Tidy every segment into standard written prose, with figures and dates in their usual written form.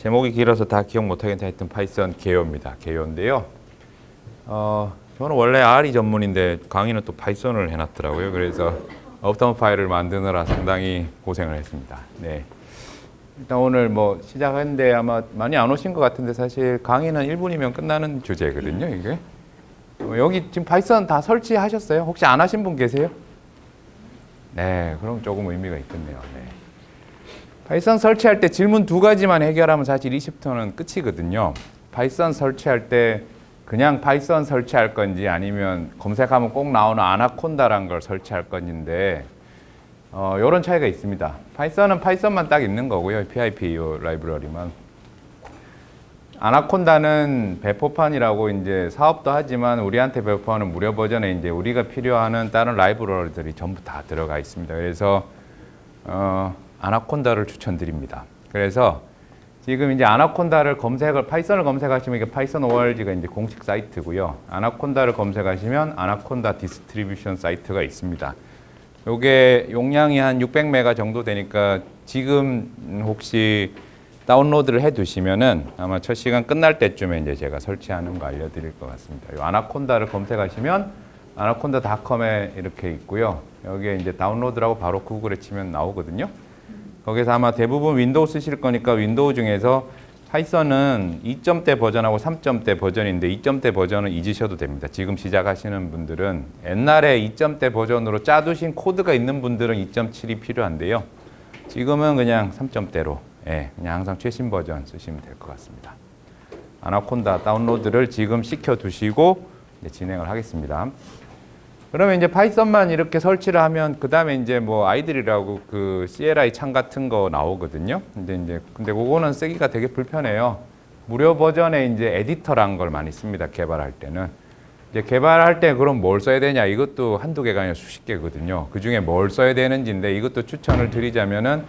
제목이 길어서 다 기억 못하겠는데 하여튼 파이썬 개요입니다. 개요인데요. 저는 원래 R이 전문인데 강의는 또 파이썬을 해놨더라고요. 그래서 업다운 파일을 만드느라 상당히 고생을 했습니다. 네. 일단 오늘 뭐 시작했는데 아마 많이 안 오신 것 같은데 사실 강의는 1분이면 끝나는 주제거든요. 이게. 여기 지금 파이썬 다 설치하셨어요? 혹시 안 하신 분 계세요? 네, 그럼 조금 의미가 있겠네요. 네. 파이썬 설치할 때 질문 2가지만 해결하면 사실 20터는 끝이거든요. 파이썬 설치할 때 그냥 파이썬 설치할 건지 아니면 검색하면 꼭 나오는 아나콘다라는 걸 설치할 건지인데 이런 차이가 있습니다. 파이썬은 파이썬만 딱 있는 거고요. PIP 요 라이브러리만. 아나콘다는 배포판이라고 이제 사업도 하지만 우리한테 배포하는 무료 버전에 이제 우리가 필요하는 다른 라이브러리들이 전부 다 들어가 있습니다. 그래서 아나콘다를 추천드립니다. 그래서 지금 이제 아나콘다를 파이썬을 검색하시면 이게 파이썬 ORG가 이제 공식 사이트고요. 아나콘다를 검색하시면 아나콘다 디스트리뷰션 사이트가 있습니다. 요게 용량이 한 600메가 정도 되니까 지금 혹시 다운로드를 해 두시면은 아마 첫 시간 끝날 때쯤에 이제 제가 설치하는 거 알려드릴 것 같습니다. 요 아나콘다를 검색하시면 아나콘다닷컴에 이렇게 있고요. 여기에 이제 다운로드라고 바로 구글에 치면 나오거든요. 거기서 아마 대부분 윈도우 쓰실 거니까 윈도우 중에서 파이썬은 2점대 버전하고 3점대 버전인데 2점대 버전은 잊으셔도 됩니다. 지금 시작하시는 분들은 옛날에 2점대 버전으로 짜두신 코드가 있는 분들은 2.7이 필요한데요. 지금은 그냥 3점대로 그냥 항상 최신 버전 쓰시면 될 것 같습니다. 아나콘다 다운로드를 지금 시켜 두시고 진행을 하겠습니다. 그러면 이제 파이썬만 이렇게 설치를 하면 그 다음에 이제 뭐 아이들이라고 그 CLI 창 같은 거 나오거든요. 근데 그거는 쓰기가 되게 불편해요. 무료 버전에 이제 에디터란 걸 많이 씁니다. 개발할 때는. 이제 개발할 때 그럼 뭘 써야 되냐? 이것도 한두 개가 아니라 수십 개거든요. 그 중에 뭘 써야 되는지인데 이것도 추천을 드리자면은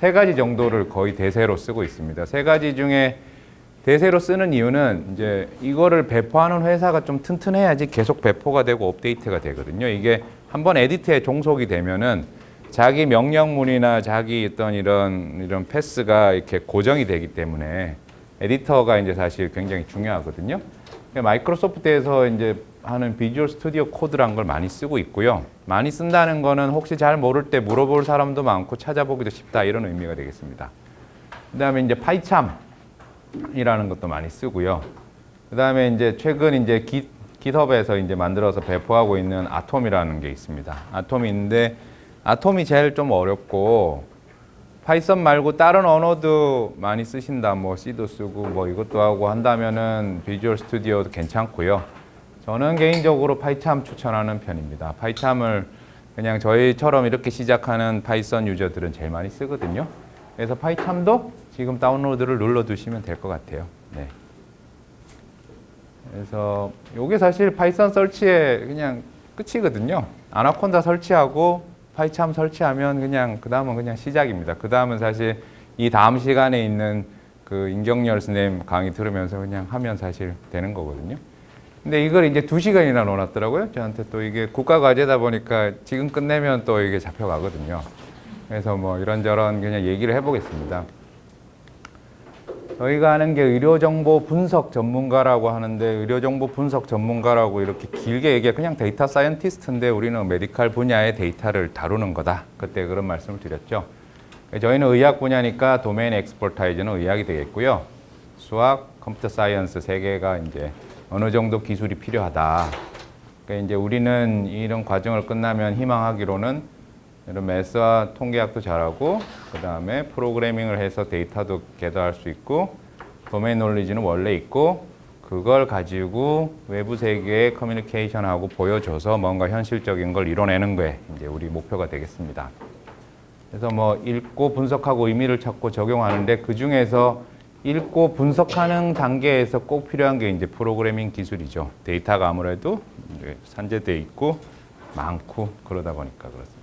3가지 정도를 거의 대세로 쓰고 있습니다. 3가지 중에 대세로 쓰는 이유는 이제 이거를 배포하는 회사가 좀 튼튼해야지 계속 배포가 되고 업데이트가 되거든요. 이게 한번 에디트에 종속이 되면은 자기 명령문이나 자기 어떤 이런 패스가 이렇게 고정이 되기 때문에 에디터가 이제 사실 굉장히 중요하거든요. 마이크로소프트에서 이제 하는 비주얼 스튜디오 코드란 걸 많이 쓰고 있고요. 많이 쓴다는 거는 혹시 잘 모를 때 물어볼 사람도 많고 찾아보기도 쉽다 이런 의미가 되겠습니다. 그다음에 이제 파이참이라는 것도 많이 쓰고요. 그다음에 이제 최근 이제 깃허브에서 이제 만들어서 배포하고 있는 아톰이라는 게 있습니다. 아톰이 있는데 아톰이 제일 좀 어렵고 파이썬 말고 다른 언어도 많이 쓰신다. 뭐 C도 쓰고 뭐 이것도 하고 한다면은 비주얼 스튜디오도 괜찮고요. 저는 개인적으로 파이참 추천하는 편입니다. 파이참을 그냥 저희처럼 이렇게 시작하는 파이썬 유저들은 제일 많이 쓰거든요. 그래서 파이참도 지금 다운로드를 눌러두시면 될 것 같아요. 네. 그래서 이게 사실 파이썬 설치의 그냥 끝이거든요. 아나콘다 설치하고 파이참 설치하면 그냥 그 다음은 그냥 시작입니다. 그 다음은 사실 이 다음 시간에 있는 그 임경렬 선생님 강의 들으면서 그냥 하면 사실 되는 거거든요. 근데 이걸 이제 2시간이나 넣어놨더라고요. 저한테 또 이게 국가 과제다 보니까 지금 끝내면 또 이게 잡혀가거든요. 그래서 뭐 이런저런 그냥 얘기를 해보겠습니다. 저희가 하는 게 의료정보 분석 전문가라고 하는데 의료정보 분석 전문가라고 이렇게 길게 얘기해 그냥 데이터 사이언티스트인데 우리는 메디칼 분야의 데이터를 다루는 거다. 그때 그런 말씀을 드렸죠. 저희는 의학 분야니까 도메인 엑스퍼타이즈는 의학이 되겠고요. 수학, 컴퓨터 사이언스 3개가 이제 어느 정도 기술이 필요하다. 그러니까 이제 우리는 이런 과정을 끝나면 희망하기로는 이런 매스와 통계학도 잘하고 그 다음에 프로그래밍을 해서 데이터도 겟할 수 있고 도메인 놀리지는 원래 있고 그걸 가지고 외부 세계에 커뮤니케이션하고 보여줘서 뭔가 현실적인 걸 이뤄내는 게 이제 우리 목표가 되겠습니다. 그래서 뭐 읽고 분석하고 의미를 찾고 적용하는데 그 중에서 읽고 분석하는 단계에서 꼭 필요한 게 이제 프로그래밍 기술이죠. 데이터가 아무래도 산재돼 있고 많고 그러다 보니까 그렇습니다.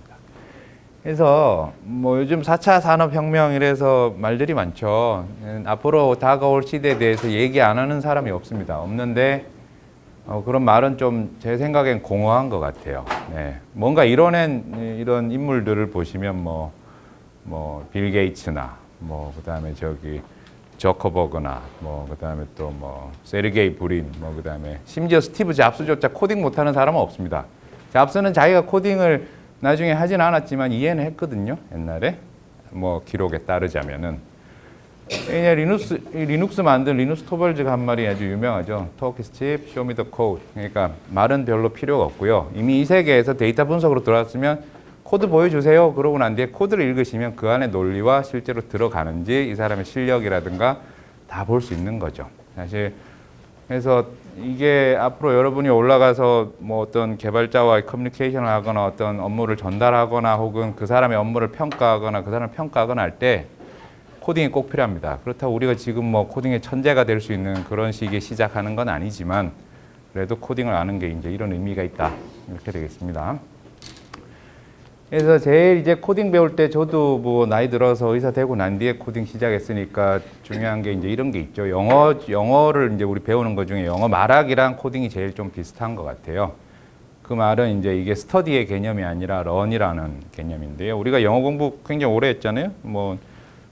그래서 뭐 요즘 4차 산업혁명 이래서 말들이 많죠. 앞으로 다가올 시대에 대해서 얘기 안 하는 사람이 없습니다. 없는데 그런 말은 좀 제 생각엔 공허한 것 같아요. 네. 뭔가 이뤄낸 이런 인물들을 보시면 빌 게이츠나 그다음에 저커버그나 뭐 그다음에 또 뭐 세르게이 브린 뭐 그다음에 심지어 스티브 잡스조차 코딩 못하는 사람은 없습니다. 잡스는 자기가 코딩을 나중에 하진 않았지만 이해는 했거든요. 옛날에 뭐 기록에 따르자면은 이제 리눅스 만든 리누스 토벌즈가 한 말이 아주 유명하죠. Talk is cheap, show me the code. 그러니까 말은 별로 필요가 없고요. 이미 이 세계에서 데이터 분석으로 들어왔으면 코드 보여주세요. 그러고 난 뒤에 코드를 읽으시면 그 안에 논리와 실제로 들어가는지 이 사람의 실력이라든가 다 볼 수 있는 거죠. 사실 그래서 이게 앞으로 여러분이 올라가서 뭐 어떤 개발자와 커뮤니케이션을 하거나 어떤 업무를 전달하거나 혹은 그 사람의 업무를 평가하거나 그 사람을 평가하거나 할 때 코딩이 꼭 필요합니다. 그렇다고 우리가 지금 뭐 코딩의 천재가 될 수 있는 그런 식의 시작하는 건 아니지만 그래도 코딩을 아는 게 이제 이런 의미가 있다. 이렇게 되겠습니다. 그래서 제일 이제 코딩 배울 때 저도 뭐 나이 들어서 의사 되고 난 뒤에 코딩 시작했으니까 중요한 게 이제 이런 게 있죠. 영어를 이제 우리 배우는 것 중에 영어 말하기랑 코딩이 제일 좀 비슷한 것 같아요. 그 말은 이제 이게 스터디의 개념이 아니라 런이라는 개념인데요. 우리가 영어 공부 굉장히 오래 했잖아요. 뭐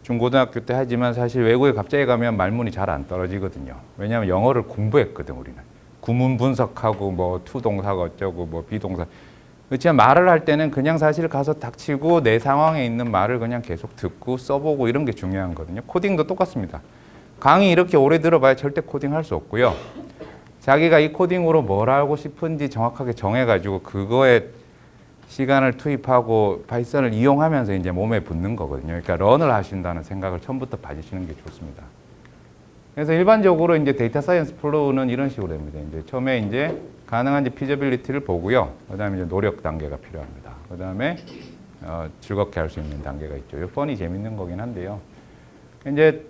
중고등학교 때 하지만 사실 외국에 갑자기 가면 말문이 잘 안 떨어지거든요. 왜냐하면 영어를 공부했거든 우리는. 구문 분석하고 뭐 to 동사가 어쩌고 뭐 비동사. 그렇지만 말을 할 때는 그냥 사실 가서 닥치고 내 상황에 있는 말을 그냥 계속 듣고 써보고 이런 게 중요한 거거든요. 코딩도 똑같습니다. 강의 이렇게 오래 들어봐야 절대 코딩 할 수 없고요. 자기가 이 코딩으로 뭘 하고 싶은지 정확하게 정해가지고 그거에 시간을 투입하고 파이썬을 이용하면서 이제 몸에 붙는 거거든요. 그러니까 런을 하신다는 생각을 처음부터 가지시는 게 좋습니다. 그래서 일반적으로 이제 데이터 사이언스 플로우는 이런 식으로 됩니다. 이제 처음에 이제 가능한지 피저빌리티를 보고요. 그다음에 이제 노력 단계가 필요합니다. 그다음에 즐겁게 할 수 있는 단계가 있죠. 이 펀이 재밌는 거긴 한데요. 이제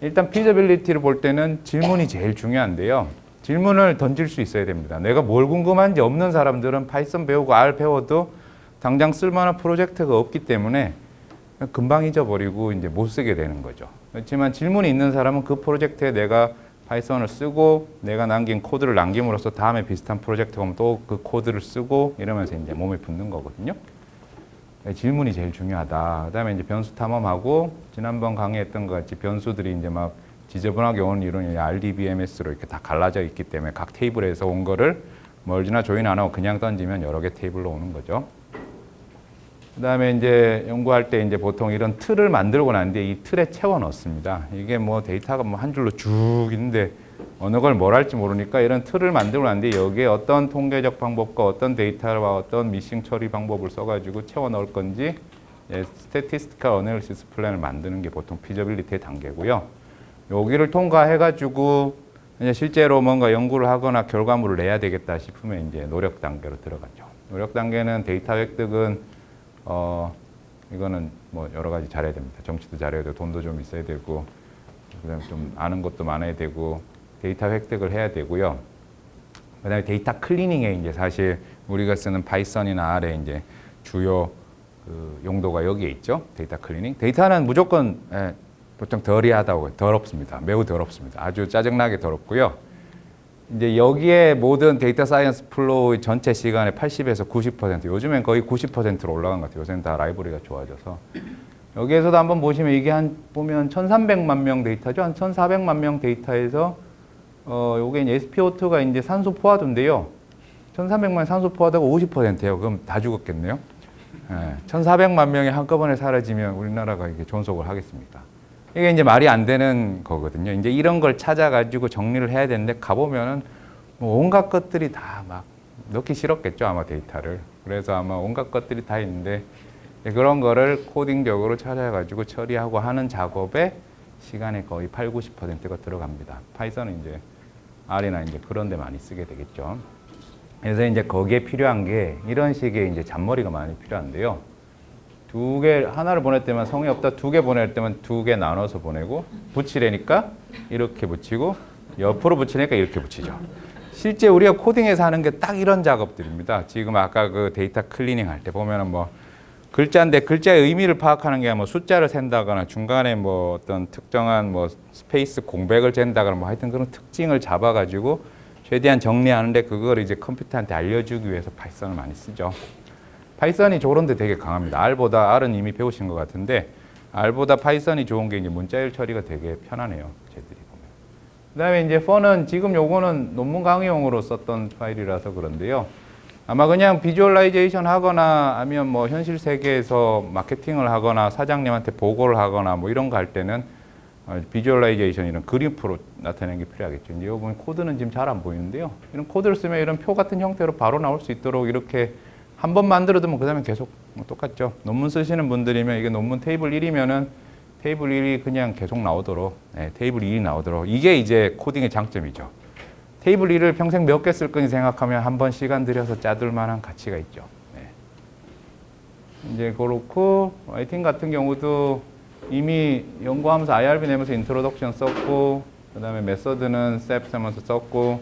일단 피저빌리티를 볼 때는 질문이 제일 중요한데요. 질문을 던질 수 있어야 됩니다. 내가 뭘 궁금한지 없는 사람들은 파이썬 배우고 R 배워도 당장 쓸만한 프로젝트가 없기 때문에 금방 잊어버리고 이제 못 쓰게 되는 거죠. 그렇지만 질문이 있는 사람은 그 프로젝트에 내가 파이썬을 쓰고 내가 남긴 코드를 남김으로써 다음에 비슷한 프로젝트가 오면 또 그 코드를 쓰고 이러면서 이제 몸에 붙는 거거든요. 질문이 제일 중요하다. 그다음에 이제 변수 탐험하고 지난번 강의했던 것 같이 변수들이 이제 막 지저분하게 오는 이론이 RDBMS로 이렇게 다 갈라져 있기 때문에 각 테이블에서 온 거를 멀지나 조인 안 하고 그냥 던지면 여러 개 테이블로 오는 거죠. 그다음에 이제 연구할 때 이제 보통 이런 틀을 만들고 난 뒤에 이 틀에 채워 넣습니다. 이게 뭐 데이터가 뭐 한 줄로 쭉 있는데 어느 걸 뭘 할지 모르니까 이런 틀을 만들고 난 뒤에 여기에 어떤 통계적 방법과 어떤 데이터와 어떤 미싱 처리 방법을 써가지고 채워 넣을 건지 스태티스티컬 어널리시스 플랜을 만드는 게 보통 피저빌리티의 단계고요. 여기를 통과해가지고 이제 실제로 뭔가 연구를 하거나 결과물을 내야 되겠다 싶으면 이제 노력 단계로 들어가죠. 노력 단계는 데이터 획득은 이거는 뭐 여러 가지 잘해야 됩니다. 정치도 잘해야 되고 돈도 좀 있어야 되고 그다음에 좀 아는 것도 많아야 되고 데이터 획득을 해야 되고요. 그다음에 데이터 클리닝에 이제 사실 우리가 쓰는 파이썬이나 R의 이제 주요 그 용도가 여기에 있죠. 데이터 클리닝. 데이터는 무조건 보통 더리하다고 더럽습니다. 매우 더럽습니다. 아주 짜증나게 더럽고요. 이제 여기에 모든 데이터 사이언스 플로우의 전체 시간의 80에서 90%, 요즘엔 거의 90%로 올라간 것 같아요. 요새는 다 라이브러리가 좋아져서. 여기에서도 한번 보시면 이게 보면 1,300만 명 데이터죠. 한 1,400만 명 데이터에서 요게 이제 SpO2가 이제 산소 포화도인데요. 1,300만 산소 포화도가 50%예요. 그럼 다 죽었겠네요. 1,400만 명이 한꺼번에 사라지면 우리나라가 이게 존속을 하겠습니까? 이게 이제 말이 안 되는 거거든요. 이제 이런 걸 찾아가지고 정리를 해야 되는데 가보면은 뭐 온갖 것들이 다 막 넣기 싫었겠죠, 아마 데이터를. 그래서 아마 온갖 것들이 다 있는데 그런 거를 코딩적으로 찾아가지고 처리하고 하는 작업에 시간의 거의 8, 90%가 들어갑니다. 파이썬은 이제 R이나 이제 그런 데 많이 쓰게 되겠죠. 그래서 이제 거기에 필요한 게 이런 식의 이제 잔머리가 많이 필요한데요. 하나를 보낼 때만 성의 없다. 2개 보낼 때만 2개 나눠서 보내고 붙이려니까 이렇게 붙이고 옆으로 붙이니까 이렇게 붙이죠. 실제 우리가 코딩에서 하는 게 딱 이런 작업들입니다. 지금 아까 그 데이터 클리닝 할 때 보면은 뭐 글자인데 글자의 의미를 파악하는 게 뭐 숫자를 센다거나 중간에 뭐 어떤 특정한 뭐 스페이스 공백을 잰다거나 뭐 하여튼 그런 특징을 잡아가지고 최대한 정리하는데 그걸 이제 컴퓨터한테 알려주기 위해서 파이썬을 많이 쓰죠. 파이썬이 저런 데 되게 강합니다. R보다 R은 이미 배우신 것 같은데 R보다 파이썬이 좋은 게 이제 문자열 처리가 되게 편하네요. 쟤들이 보면. 그다음에 이제 for는 지금 요거는 논문 강의용으로 썼던 파일이라서 그런데요. 아마 그냥 비주얼라이제이션 하거나 아니면 뭐 현실 세계에서 마케팅을 하거나 사장님한테 보고를 하거나 뭐 이런 거 할 때는 비주얼라이제이션 이런 그래프로 나타내는 게 필요하겠죠. 이제 여기 보면 코드는 지금 잘 안 보이는데요. 이런 코드를 쓰면 이런 표 같은 형태로 바로 나올 수 있도록 이렇게 한 번 만들어두면 그 다음에 계속 똑같죠. 논문 쓰시는 분들이면 이게 논문 테이블 1이면은 테이블 1이 그냥 계속 나오도록, 테이블 1이 나오도록. 이게 이제 코딩의 장점이죠. 테이블 1을 평생 몇 개 쓸 건지 생각하면 한 번 시간 들여서 짜둘 만한 가치가 있죠. 이제 그렇고, 라이팅 같은 경우도 이미 연구하면서 IRB 내면서 인트로덕션 썼고, 그 다음에 메서드는 SEP 쓰면서 썼고,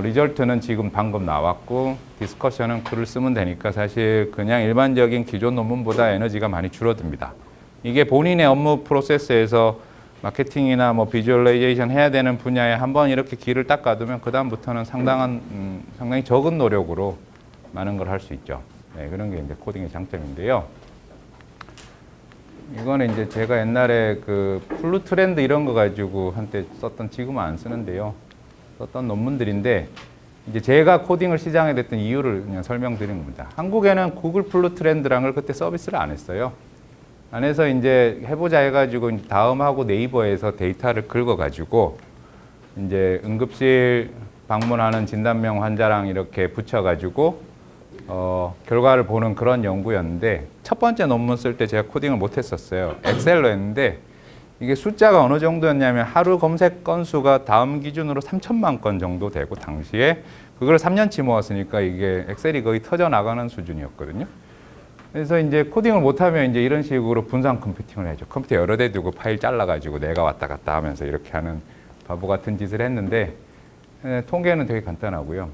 리절트는 지금 방금 나왔고, 디스커션은 글을 쓰면 되니까 사실 그냥 일반적인 기존 논문보다 에너지가 많이 줄어듭니다. 이게 본인의 업무 프로세스에서 마케팅이나 뭐 비주얼라이제이션 해야 되는 분야에 한번 이렇게 길을 닦아두면 그 다음부터는 상당히 적은 노력으로 많은 걸 할 수 있죠. 네, 그런 게 이제 코딩의 장점인데요. 이거는 이제 제가 옛날에 그 플루 트렌드 이런 거 가지고 한때 썼던, 지금은 안 쓰는데요. 썼던 논문들인데 이제 제가 코딩을 시작하게 됐던 이유를 그냥 설명드리는 겁니다. 한국에는 구글 플루 트렌드라는 걸 그때 서비스를 안 했어요. 안 해서 이제 해보자 해가지고 이제 다음하고 네이버에서 데이터를 긁어가지고 이제 응급실 방문하는 진단명 환자랑 이렇게 붙여가지고 결과를 보는 그런 연구였는데 첫 번째 논문 쓸 때 제가 코딩을 못했었어요. 엑셀로 했는데 이게 숫자가 어느 정도였냐면 하루 검색 건수가 다음 기준으로 3천만 건 정도 되고 당시에 그걸 3년치 모았으니까 이게 엑셀이 거의 터져 나가는 수준이었거든요. 그래서 이제 코딩을 못하면 이제 이런 식으로 분산 컴퓨팅을 해죠. 컴퓨터 여러 대 두고 파일 잘라가지고 내가 왔다 갔다 하면서 이렇게 하는 바보 같은 짓을 했는데 통계는 되게 간단하고요.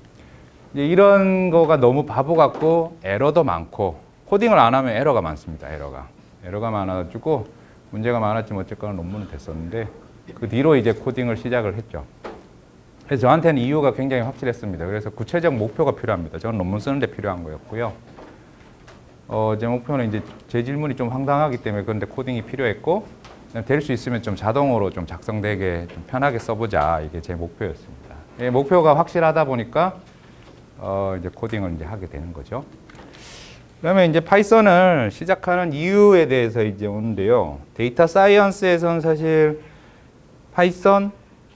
이제 이런 거가 너무 바보 같고 에러도 많고 코딩을 안 하면 에러가 많습니다. 에러가 많아가지고 문제가 많았지만 어쨌거나 논문은 됐었는데 그 뒤로 이제 코딩을 시작을 했죠. 그래서 저한테는 이유가 굉장히 확실했습니다. 그래서 구체적 목표가 필요합니다. 저는 논문 쓰는데 필요한 거였고요. 제 목표는 이제 제 질문이 좀 황당하기 때문에 그런데 코딩이 필요했고 될 수 있으면 좀 자동으로 좀 작성되게 좀 편하게 써보자. 이게 제 목표였습니다. 목표가 확실하다 보니까 이제 코딩을 이제 하게 되는 거죠. 그러면 이제 파이썬을 시작하는 이유에 대해서 이제 오는데요. 데이터 사이언스에서는 사실 파이썬,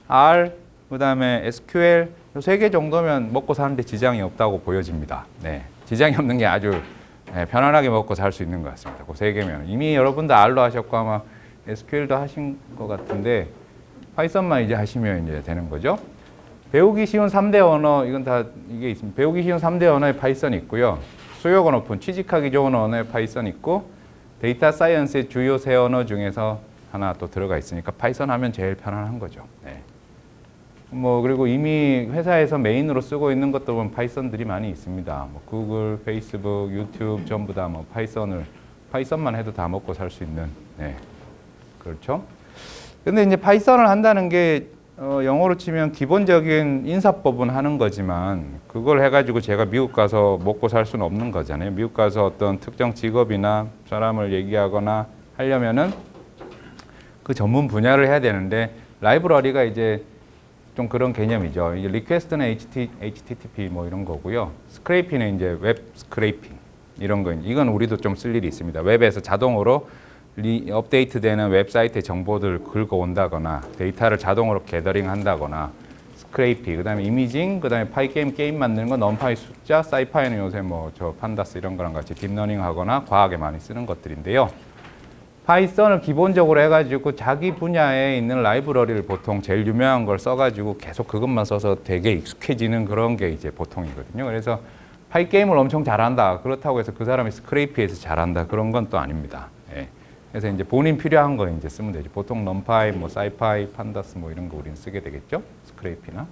R, 그 다음에 SQL 이 세 개 정도면 먹고 사는데 지장이 없다고 보여집니다. 네, 지장이 없는 게 아주 편안하게 먹고 살 수 있는 것 같습니다. 그 세 개면 이미 여러분도 R로 하셨고 아마 SQL도 하신 것 같은데 파이썬만 이제 하시면 이제 되는 거죠. 배우기 쉬운 3대 언어 이건 다 이게 있습니다. 배우기 쉬운 3대 언어에 파이썬이 있고요. 수요가 높은 취직하기 좋은 언어에 파이썬 있고 데이터 사이언스의 주요 세 언어 중에서 하나 또 들어가 있으니까 파이썬 하면 제일 편안한 거죠. 네. 뭐 그리고 이미 회사에서 메인으로 쓰고 있는 것도 보면 파이썬들이 많이 있습니다. 뭐 구글, 페이스북, 유튜브 전부 다 뭐 파이썬만 해도 다 먹고 살 수 있는. 네. 그렇죠. 근데 이제 파이썬을 한다는 게 영어로 치면 기본적인 인사법은 하는 거지만 그걸 해가지고 제가 미국 가서 먹고 살 수는 없는 거잖아요. 미국 가서 어떤 특정 직업이나 사람을 얘기하거나 하려면은 그 전문 분야를 해야 되는데 라이브러리가 이제 좀 그런 개념이죠. 이게 리퀘스트는 HTTP 뭐 이런 거고요. 스크레이핑은 이제 웹 스크레이핑 이런 거. 이건 우리도 좀 쓸 일이 있습니다. 웹에서 자동으로 업데이트되는 웹사이트의 정보들을 긁어온다거나 데이터를 자동으로 게더링 한다거나 스크레이피, 그 다음에 이미징, 그 다음에 게임 만드는 건 넘파이 숫자, 사이파이는 요새 뭐 저 판다스 이런 거랑 같이 딥러닝 하거나 과학에 많이 쓰는 것들인데요. 파이썬을 기본적으로 해가지고 자기 분야에 있는 라이브러리를 보통 제일 유명한 걸 써가지고 계속 그것만 써서 되게 익숙해지는 그런 게 이제 보통이거든요. 그래서 파이게임을 엄청 잘한다. 그렇다고 해서 그 사람이 스크레이피에서 잘한다. 그런 건 또 아닙니다. 예. 그래서 이제 본인 필요한 거 이제 쓰면 되죠. 보통 넘파이, 뭐 사이파이, 판다스 뭐 이런 거 우리는 쓰게 되겠죠. 스크레이피나.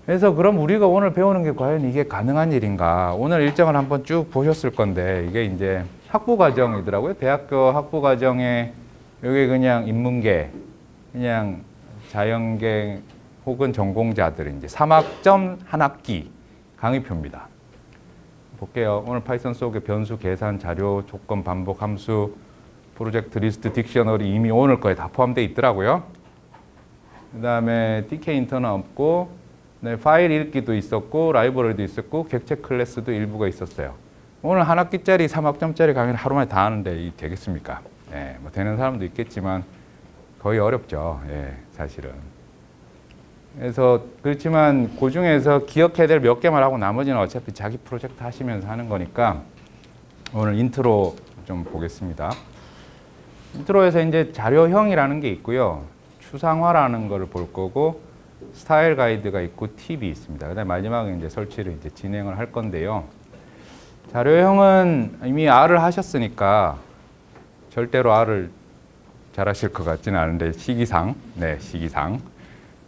그래서 그럼 우리가 오늘 배우는 게 과연 이게 가능한 일인가? 오늘 일정을 한번 쭉 보셨을 건데 이게 이제 학부 과정이더라고요. 대학교 학부 과정에 여기 그냥 인문계, 그냥 자연계 혹은 전공자들은 이제 3학점 한 학기 강의표입니다. 볼게요. 오늘 파이썬 속의 변수, 계산, 자료, 조건, 반복, 함수, 프로젝트 리스트 딕셔너리 이미 오늘 거에 다 포함되어 있더라고요. 그 다음에 DK 인터는 없고, 네, 파일 읽기도 있었고, 라이브러리도 있었고, 객체 클래스도 일부가 있었어요. 오늘 한 학기짜리 3학점짜리 강의를 하루 만에 다 하는데 이 되겠습니까? 예, 뭐 되는 사람도 있겠지만 거의 어렵죠. 예, 사실은. 그래서 그렇지만 그 중에서 기억해야 될 몇 개만 하고 나머지는 어차피 자기 프로젝트 하시면서 하는 거니까 오늘 인트로 좀 보겠습니다. 인트로에서 이제 자료형이라는 게 있고요. 추상화라는 거를 볼 거고 스타일 가이드가 있고 팁이 있습니다. 그다음에 마지막에 이제 설치를 이제 진행을 할 건데요. 자료형은 이미 R을 하셨으니까 절대로 R을 잘하실 것 같지는 않은데 시기상, 네, 시기상.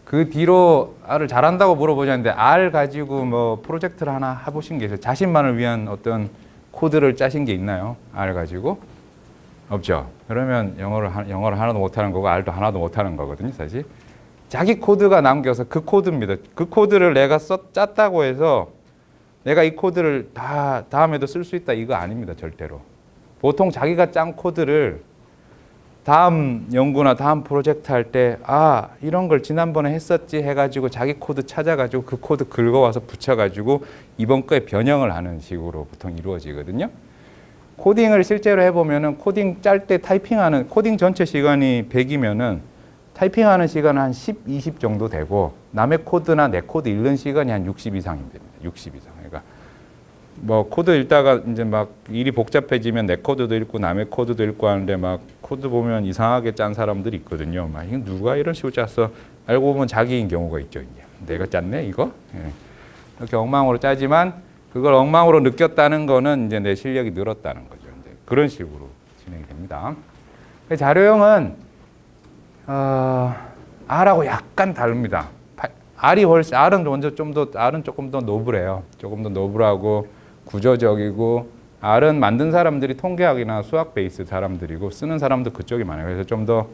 그 뒤로 R을 잘한다고 물어보셨는데 R 가지고 뭐 프로젝트를 하나 해보신 게 있어요? 자신만을 위한 어떤 코드를 짜신 게 있나요? R 가지고? 없죠. 그러면 영어를 하나도 못하는 거고 R도 하나도 못하는 거거든요, 사실. 자기 코드가 남겨서 그 코드입니다. 그 코드를 내가 짰다고 해서 내가 이 코드를 다 다음에도 쓸 수 있다 이거 아닙니다, 절대로. 보통 자기가 짠 코드를 다음 연구나 다음 프로젝트 할 때 아, 이런 걸 지난번에 했었지 해가지고 자기 코드 찾아가지고 그 코드 긁어와서 붙여가지고 이번 거에 변형을 하는 식으로 보통 이루어지거든요. 코딩을 실제로 해보면은 코딩 짤 때 타이핑하는 코딩 전체 시간이 100이면은 타이핑하는 시간은 한 10, 20 정도 되고 남의 코드나 내 코드 읽는 시간이 한 60 이상이 됩니다. 60 이상. 그러니까 뭐 코드 읽다가 이제 막 일이 복잡해지면 내 코드도 읽고 남의 코드도 읽고 하는데 막 코드 보면 이상하게 짠 사람들이 있거든요. 막 이거 누가 이런 식으로 짰어? 알고 보면 자기인 경우가 있죠. 이제 내가 짰네 이거? 예. 이렇게 엉망으로 짜지만 그걸 엉망으로 느꼈다는 거는 이제 내 실력이 늘었다는 거죠. 이제 그런 식으로 진행이 됩니다. 자료형은 R하고 약간 다릅니다. R은 먼저 R은 조금 더 노블해요. 조금 더 노블하고 구조적이고 R은 만든 사람들이 통계학이나 수학 베이스 사람들이고 쓰는 사람도 그쪽이 많아요. 그래서 좀 더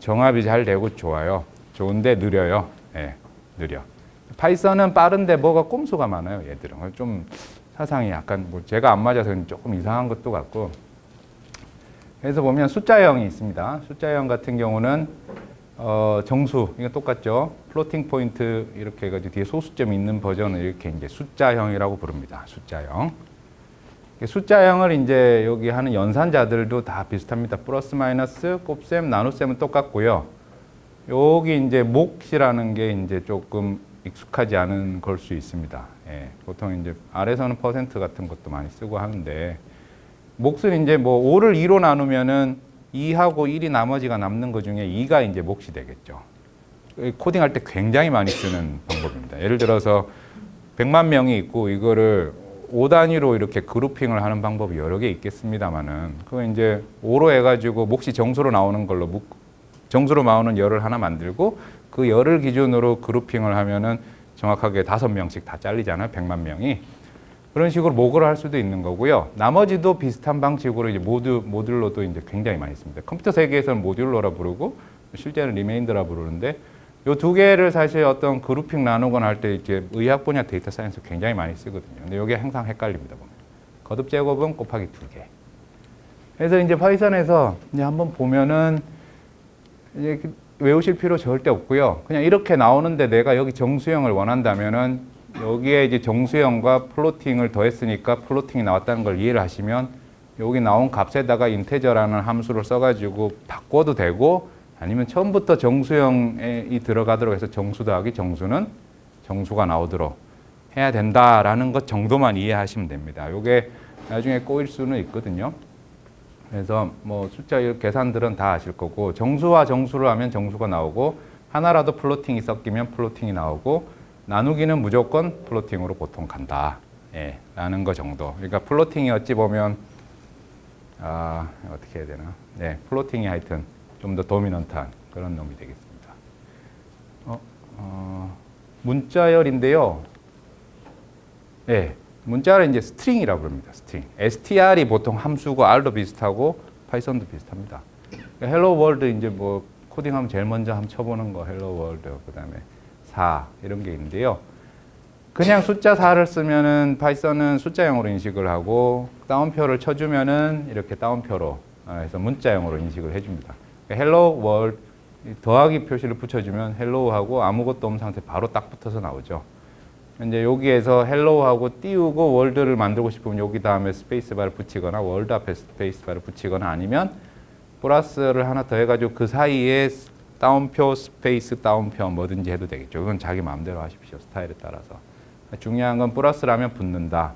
정합이 잘 되고 좋아요. 좋은데 느려요. 예, 느려. 파이썬은 빠른데 뭐가 꼼수가 많아요. 얘들은 좀 사상이 약간 뭐 제가 안 맞아서 조금 이상한 것도 같고. 그래서 보면 숫자형이 있습니다. 숫자형 같은 경우는 정수, 이거 똑같죠. 플로팅 포인트 이렇게 해가지고 뒤에 소수점이 있는 버전을 이렇게 이제 숫자형이라고 부릅니다. 숫자형. 숫자형을 이제 여기 하는 연산자들도 다 비슷합니다. 플러스 마이너스, 곱셈, 나눗셈은 똑같고요. 여기 이제 몫이라는 게 이제 조금 익숙하지 않은 걸 수 있습니다. 예, 보통 이제 아래서는 퍼센트 같은 것도 많이 쓰고 하는데 몫은 이제 뭐 5를 2로 나누면은 2하고 1이 나머지가 남는 것 중에 2가 이제 몫이 되겠죠. 코딩할 때 굉장히 많이 쓰는 방법입니다. 예를 들어서 100만 명이 있고 이거를 5단위로 이렇게 그룹핑을 하는 방법이 여러 개 있겠습니다만은 그거 이제 5로 해가지고 몫이 정수로 나오는 걸로 정수로 나오는 열을 하나 만들고 그 열을 기준으로 그룹핑을 하면은 정확하게 5명씩 다 잘리잖아요. 100만 명이. 그런 식으로 모그를 할 수도 있는 거고요. 나머지도 비슷한 방식으로 이제 모듈로도 이제 굉장히 많이 씁니다. 컴퓨터 세계에서는 모듈러라 부르고 실제는 리메인더라 부르는데 이 두 개를 사실 어떤 그룹핑 나누거나 할 때 이제 의학 분야 데이터 사이언스 굉장히 많이 쓰거든요. 근데 이게 항상 헷갈립니다. 보면. 거듭 제곱은 곱하기 2개. 그래서 이제 파이썬에서 이제 한번 보면은 이제 외우실 필요 절대 없고요. 그냥 이렇게 나오는데 내가 여기 정수형을 원한다면은 여기에 이제 정수형과 플로팅을 더했으니까 플로팅이 나왔다는 걸 이해를 하시면 여기 나온 값에다가 인테저라는 함수를 써가지고 바꿔도 되고 아니면 처음부터 정수형이 들어가도록 해서 정수 더하기 정수는 정수가 나오도록 해야 된다라는 것 정도만 이해하시면 됩니다. 이게 나중에 꼬일 수는 있거든요. 그래서 뭐 숫자 계산들은 다 아실 거고 정수와 정수를 하면 정수가 나오고 하나라도 플로팅이 섞이면 플로팅이 나오고 나누기는 무조건 플로팅으로 보통 간다. 예, 라는 거 정도. 그러니까 플로팅이 어찌 보면 어떻게 해야 되나? 네, 플로팅이 하여튼 좀 더 도미넌트한 그런 놈이 되겠습니다. 문자열인데요. 네, 문자를 이제 스트링이라고 부릅니다. 스트링. str이 보통 함수고 R도 비슷하고 파이썬도 비슷합니다. 헬로 월드 이제 뭐 코딩하면 제일 먼저 한번 쳐보는 거 헬로 월드 그다음에 4 이런 게 있는데요. 그냥 숫자 4를 쓰면은 파이썬은 숫자형으로 인식을 하고 다운표를 쳐주면은 이렇게 다운표로 해서 문자형으로 인식을 해줍니다. hello world 더하기 표시를 붙여주면 hello하고 아무것도 없는 상태 바로 딱 붙어서 나오죠. 이제 여기에서 hello하고 띄우고 world를 만들고 싶으면 여기 다음에 스페이스바를 붙이거나 world 앞에 스페이스바를 붙이거나 아니면 플러스를 하나 더 해가지고 그 사이에 다운표, 스페이스, 다운표 뭐든지 해도 되겠죠. 그건 자기 마음대로 하십시오. 스타일에 따라서. 중요한 건 플러스라면 붙는다.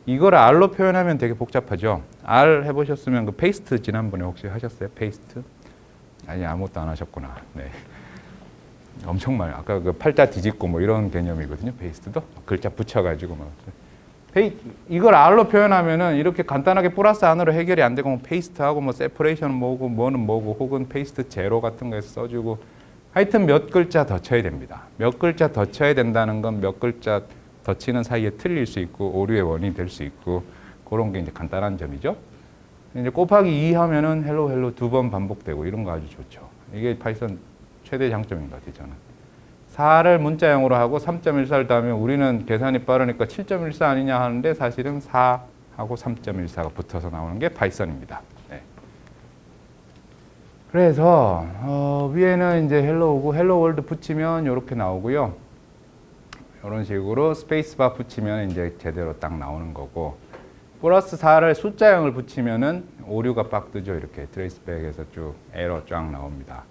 이걸 R로 표현하면 되게 복잡하죠. R 해보셨으면 그 페이스트 지난번에 혹시 하셨어요? 페이스트? 아니 아무것도 안 하셨구나. 네. 엄청 많이 아까 그 팔자 뒤집고 뭐 이런 개념이거든요. 페이스트도 글자 붙여가지고 막. 이걸 R로 표현하면은 이렇게 간단하게 플러스 안으로 해결이 안 되고 뭐 페이스트하고 뭐 세퍼레이션 뭐고 뭐는 뭐고 혹은 페이스트 제로 같은 거에서 써주고 하여튼 몇 글자 더 쳐야 됩니다. 몇 글자 더 쳐야 된다는 건 몇 글자 더 치는 사이에 틀릴 수 있고 오류의 원인이 될 수 있고 그런 게 이제 간단한 점이죠. 이제 곱하기 2 하면은 헬로 헬로 2번 반복되고 이런 거 아주 좋죠. 이게 파이썬 최대 장점인 것 같아요, 저는. 4를 문자형으로 하고 3.14를 더하면 우리는 계산이 빠르니까 7.14 아니냐 하는데 사실은 4하고 3.14가 붙어서 나오는 게 파이썬입니다. 네. 그래서 위에는 이제 헬로우고 헬로 월드 붙이면 이렇게 나오고요. 이런 식으로 스페이스바 붙이면 이제 제대로 딱 나오는 거고 플러스 4를 숫자형을 붙이면은 오류가 빡 뜨죠. 이렇게 트레이스백에서 쭉 에러 쫙 나옵니다.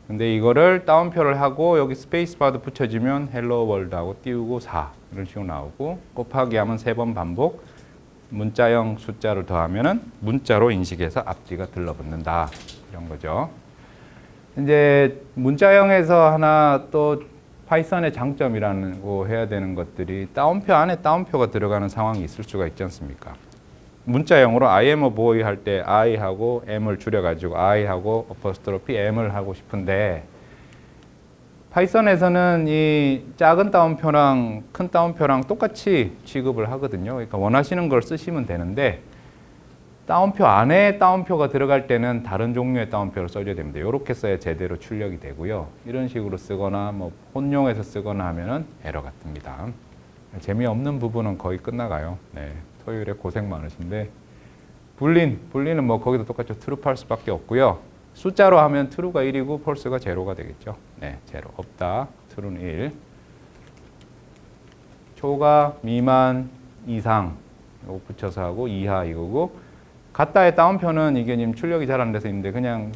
근데 이거를 다운표를 하고 여기 스페이스바도 붙여주면 헬로 월드하고 띄우고 4 이런 식으로 나오고 곱하기 하면 3번 반복 문자형 숫자를 더하면은 문자로 인식해서 앞뒤가 들러붙는다 이런 거죠. 이제 문자형에서 하나 또 파이썬의 장점이라고 해야 되는 것들이 다운표 안에 다운표가 들어가는 상황이 있을 수가 있지 않습니까? 문자형으로 I am a boy 할 때 I하고 M을 줄여가지고 I하고 어퍼스트로피 M을 하고 싶은데 파이썬에서는 이 작은 다운표랑 큰 다운표랑 똑같이 취급을 하거든요. 그러니까 원하시는 걸 쓰시면 되는데 다운표 안에 다운표가 들어갈 때는 다른 종류의 다운표를 써줘야 됩니다. 이렇게 써야 제대로 출력이 되고요. 이런 식으로 쓰거나 뭐 혼용해서 쓰거나 하면은 에러가 뜹니다. 재미없는 부분은 거의 끝나가요. 네. 토요일에 고생 많으신데 분리는 뭐 거기도 똑같죠. true, false밖에 없고요. 숫자로 하면 true가 1이고 false가 제로가 되겠죠. 네, 제로 없다. true는 1. 초과, 미만, 이상 이거 붙여서 하고 이하 이거고 같다의 다운표는 이게 지금 출력이 잘 안 돼서 있는데 그냥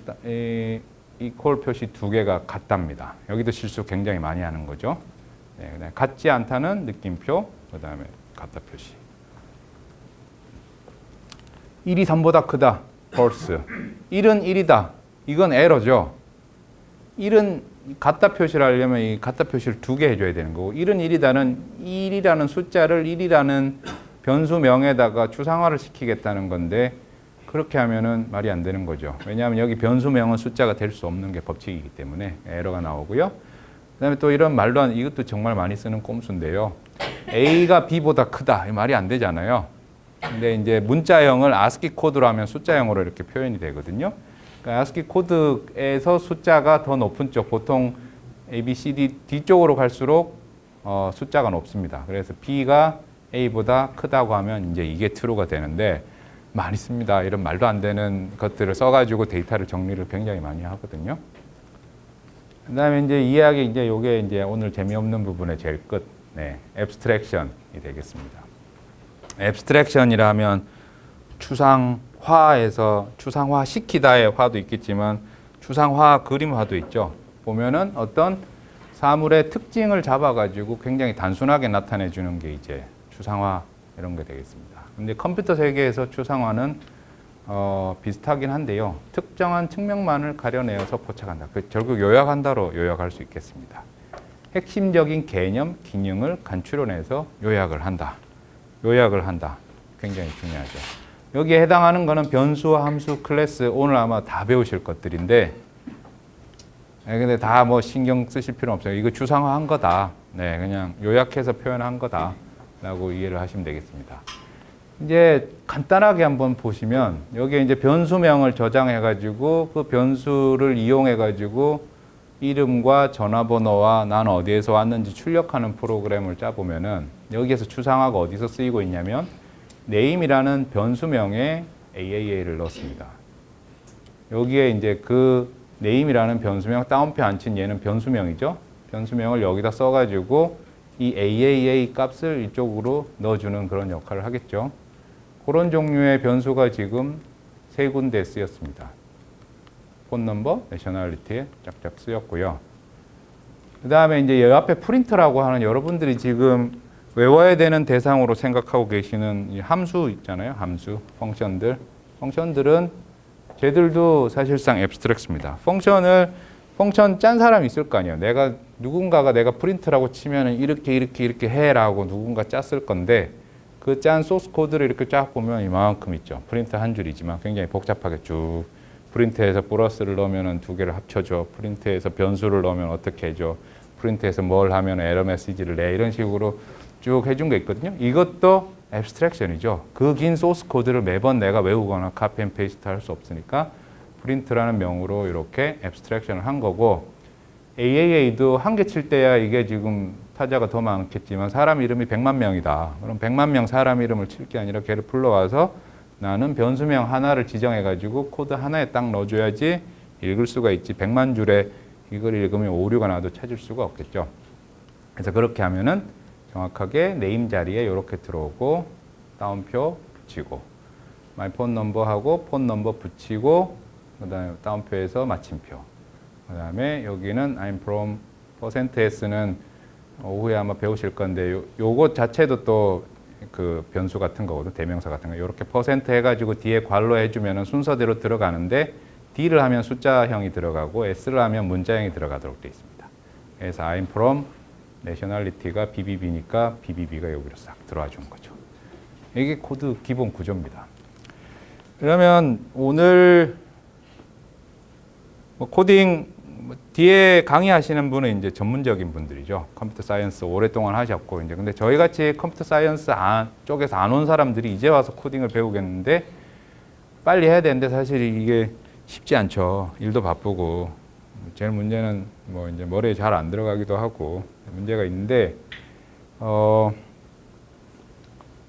이퀄 표시 두 개가 같답니다. 여기도 실수 굉장히 많이 하는 거죠. 네, 그다음에 같지 않다는 느낌표, 그다음에 같다 표시. 1이 3보다 크다. false. 1은 1이다. 이건 에러죠. 1은 같다 표시를 하려면 이 같다 표시를 두 개 해줘야 되는 거고 1은 1이다는 1이라는 숫자를 1이라는 변수명에다가 추상화를 시키겠다는 건데 그렇게 하면은 말이 안 되는 거죠. 왜냐하면 여기 변수명은 숫자가 될 수 없는 게 법칙이기 때문에 에러가 나오고요. 그다음에 또 이런 말도 안 이것도 정말 많이 쓰는 꼼수인데요. A가 B보다 크다. 이 말이 안 되잖아요. 근데 이제 문자형을 ASCII 코드로 하면 숫자형으로 이렇게 표현이 되거든요. 그러니까 ASCII 코드에서 숫자가 더 높은 쪽, 보통 A, B, C, D 뒤쪽으로 갈수록 숫자가 높습니다. 그래서 B가 A보다 크다고 하면 이제 이게 true가 되는데 많이 씁니다. 이런 말도 안 되는 것들을 써가지고 데이터를 정리를 굉장히 많이 하거든요. 그다음에 이제 이해하기 이제 요게 이제 오늘 재미없는 부분의 제일 끝, 네, abstraction이 되겠습니다. abstraction이라 하면 추상화에서 추상화 시키다의 화도 있겠지만 추상화 그림화도 있죠. 보면은 어떤 사물의 특징을 잡아가지고 굉장히 단순하게 나타내 주는 게 이제 추상화 이런 게 되겠습니다. 근데 컴퓨터 세계에서 추상화는 비슷하긴 한데요. 특정한 측면만을 가려내어서 포착한다. 결국 요약한다로 요약할 수 있겠습니다. 핵심적인 개념, 기능을 간추려내서 요약을 한다. 굉장히 중요하죠. 여기에 해당하는 거는 변수, 함수, 클래스 오늘 아마 다 배우실 것들인데 근데 다 뭐 신경 쓰실 필요는 없어요. 이거 추상화한 거다. 네, 그냥 요약해서 표현한 거다. 라고 이해를 하시면 되겠습니다. 이제 간단하게 한번 보시면 여기에 이제 변수명을 저장해 가지고 그 변수를 이용해 가지고 이름과 전화번호와 난 어디에서 왔는지 출력하는 프로그램을 짜보면은 여기에서 추상화가 어디서 쓰이고 있냐면 name이라는 변수명에 AAA를 넣습니다. 여기에 이제 그 name이라는 변수명 다운표 안 친 얘는 변수명이죠. 변수명을 여기다 써가지고 이 AAA 값을 이쪽으로 넣어주는 그런 역할을 하겠죠. 그런 종류의 변수가 지금 세 군데 쓰였습니다. 폰 넘버, 내셔널리티에 쫙쫙 쓰였고요. 그 다음에 이제 이 앞에 프린트라고 하는 여러분들이 지금 외워야 되는 대상으로 생각하고 계시는 이 함수 있잖아요. 함수, 펑션들. 펑션들은 쟤들도 사실상 앱스트랙트입니다. 펑션 짠 사람 있을 거 아니에요. 누군가가 내가 프린트라고 치면은 이렇게 해라고 누군가 짰을 건데 그 짠 소스 코드를 이렇게 쫙 보면 이만큼 있죠. 프린트 한 줄이지만 굉장히 복잡하게 쭉 프린트에서 플러스를 넣으면 두 개를 합쳐줘. 프린트에서 변수를 넣으면 어떻게 해줘. 프린트에서 뭘 하면 에러 메시지를 내. 이런 식으로 쭉 해준 게 있거든요. 이것도 앱스트랙션이죠. 그 긴 소스 코드를 매번 내가 외우거나 카피 앤 페이스트 할 수 없으니까 프린트라는 명으로 이렇게 앱스트랙션을 한 거고 AAA도 한 개 칠 때야 이게 지금 타자가 더 많겠지만 사람 이름이 100만 명이다. 그럼 100만 명 사람 이름을 칠 게 아니라 걔를 불러와서 나는 변수명 하나를 지정해가지고 코드 하나에 딱 넣어줘야지 읽을 수가 있지. 100만 줄에 이걸 읽으면 오류가 나도 찾을 수가 없겠죠. 그래서 그렇게 하면은 정확하게 네임 자리에 이렇게 들어오고 다운표 붙이고 my phone number하고 폰 넘버 붙이고 그다음에 다운표에서 마침표. 그다음에 여기는 I'm from %s는 오후에 아마 배우실 건데 요것 자체도 또 그 변수 같은 거거든. 대명사 같은 거. 이렇게 % 해가지고 뒤에 괄호 해주면은 순서대로 들어가는데 D를 하면 숫자형이 들어가고 S를 하면 문자형이 들어가도록 되어 있습니다. 그래서 I'm from nationality가 BBB니까 BBB가 여기로 싹 들어와 주는 거죠. 이게 코드 기본 구조입니다. 그러면 오늘 코딩 뒤에 강의하시는 분은 이제 전문적인 분들이죠. 컴퓨터 사이언스 오랫동안 하셨고 이제 근데 저희 같이 컴퓨터 사이언스 쪽에서 안 온 사람들이 이제 와서 코딩을 배우겠는데 빨리 해야 되는데 사실 이게 쉽지 않죠. 일도 바쁘고 제일 문제는 뭐 이제 머리에 잘 안 들어가기도 하고 문제가 있는데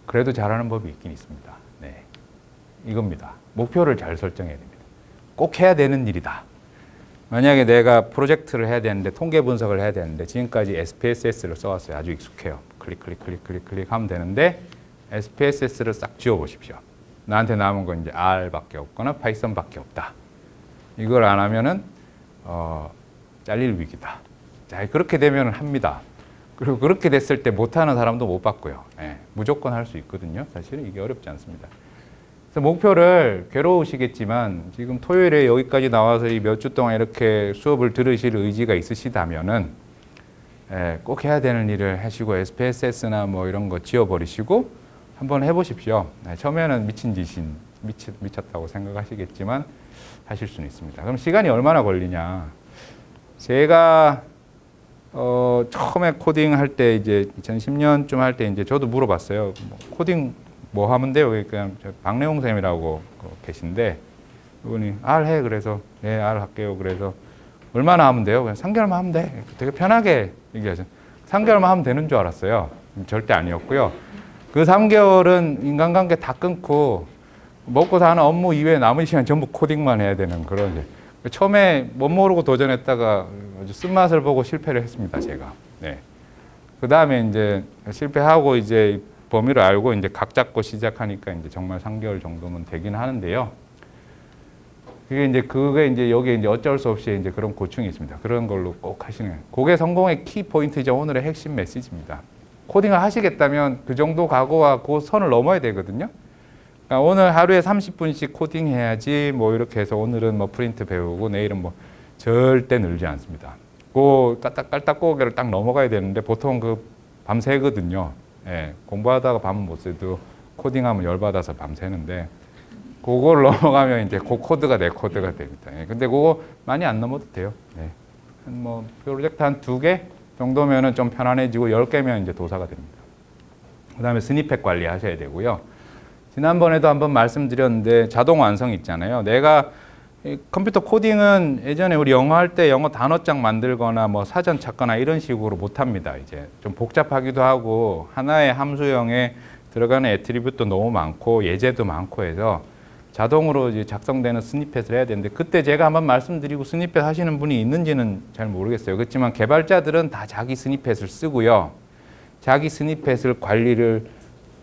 그래도 잘하는 법이 있긴 있습니다. 네, 이겁니다. 목표를 잘 설정해야 됩니다. 꼭 해야 되는 일이다. 만약에 내가 프로젝트를 해야 되는데 통계 분석을 해야 되는데 지금까지 SPSS를 써왔어요. 아주 익숙해요. 클릭 하면 되는데 SPSS를 싹 지워보십시오. 나한테 남은 건 이제 R밖에 없거나 파이썬밖에 없다. 이걸 안 하면은 잘릴 위기다. 자, 그렇게 되면 합니다. 그리고 그렇게 됐을 때 못하는 사람도 못 받고요. 예, 무조건 할 수 있거든요. 사실은 이게 어렵지 않습니다. 그래서 목표를 괴로우시겠지만 지금 토요일에 여기까지 나와서 이 몇 주 동안 이렇게 수업을 들으실 의지가 있으시다면은 꼭 해야 되는 일을 하시고 SPSS나 뭐 이런 거 지워버리시고 한번 해보십시오. 처음에는 미쳤다고 생각하시겠지만 하실 수는 있습니다. 그럼 시간이 얼마나 걸리냐? 제가 처음에 코딩 할 때 이제 2010년쯤 할 때 이제 저도 물어봤어요. 코딩 뭐 하면 돼요? 그냥 박래홍 선생님이라고 계신데 그분이 R 해. 그래서 네, R 할게요. 그래서 얼마나 하면 돼요? 그냥 3개월만 하면 돼. 되게 편하게 얘기하죠. 3개월만 하면 되는 줄 알았어요. 절대 아니었고요. 그 3개월은 인간관계 다 끊고 먹고 사는 업무 이외에 남은 시간 전부 코딩만 해야 되는 그런 이제 처음에 못 모르고 도전했다가 아주 쓴맛을 보고 실패를 했습니다. 제가. 네. 그 다음에 이제 실패하고 이제 범위를 알고 이제 각 잡고 시작하니까 이제 정말 3개월 정도면 되긴 하는데요. 그게 이제 여기에 이제 어쩔 수 없이 이제 그런 고충이 있습니다. 그런 걸로 꼭 하시는 거예요. 그게 성공의 키 포인트이자 오늘의 핵심 메시지입니다. 코딩을 하시겠다면 그 정도 각오와 그 선을 넘어야 되거든요. 그러니까 오늘 하루에 30분씩 코딩 해야지 뭐 이렇게 해서 오늘은 뭐 프린트 배우고 내일은 뭐 절대 늘지 않습니다. 그 깔딱 고개를 딱 넘어가야 되는데 보통 그 밤새거든요. 예, 공부하다가 밤은 못 새도 코딩하면 열받아서 밤새는데 그걸 넘어가면 이제 그 코드가 내 코드가 됩니다. 예, 근데 그거 많이 안 넘어도 돼요. 예. 뭐 프로젝트 한 2개 정도면은 좀 편안해지고 10개면 이제 도사가 됩니다. 그 다음에 스니펫 관리하셔야 되고요. 지난번에도 한번 말씀드렸는데 자동 완성 있잖아요. 내가 컴퓨터 코딩은 예전에 우리 영어 할 때 영어 단어장 만들거나 뭐 사전 찾거나 이런 식으로 못 합니다. 이제 좀 복잡하기도 하고 하나의 함수형에 들어가는 애트리뷰트도 너무 많고 예제도 많고 해서 자동으로 이제 작성되는 스니펫을 해야 되는데 그때 제가 한번 말씀드리고 스니펫 하시는 분이 있는지는 잘 모르겠어요. 그렇지만 개발자들은 다 자기 스니펫을 쓰고요. 자기 스니펫을 관리를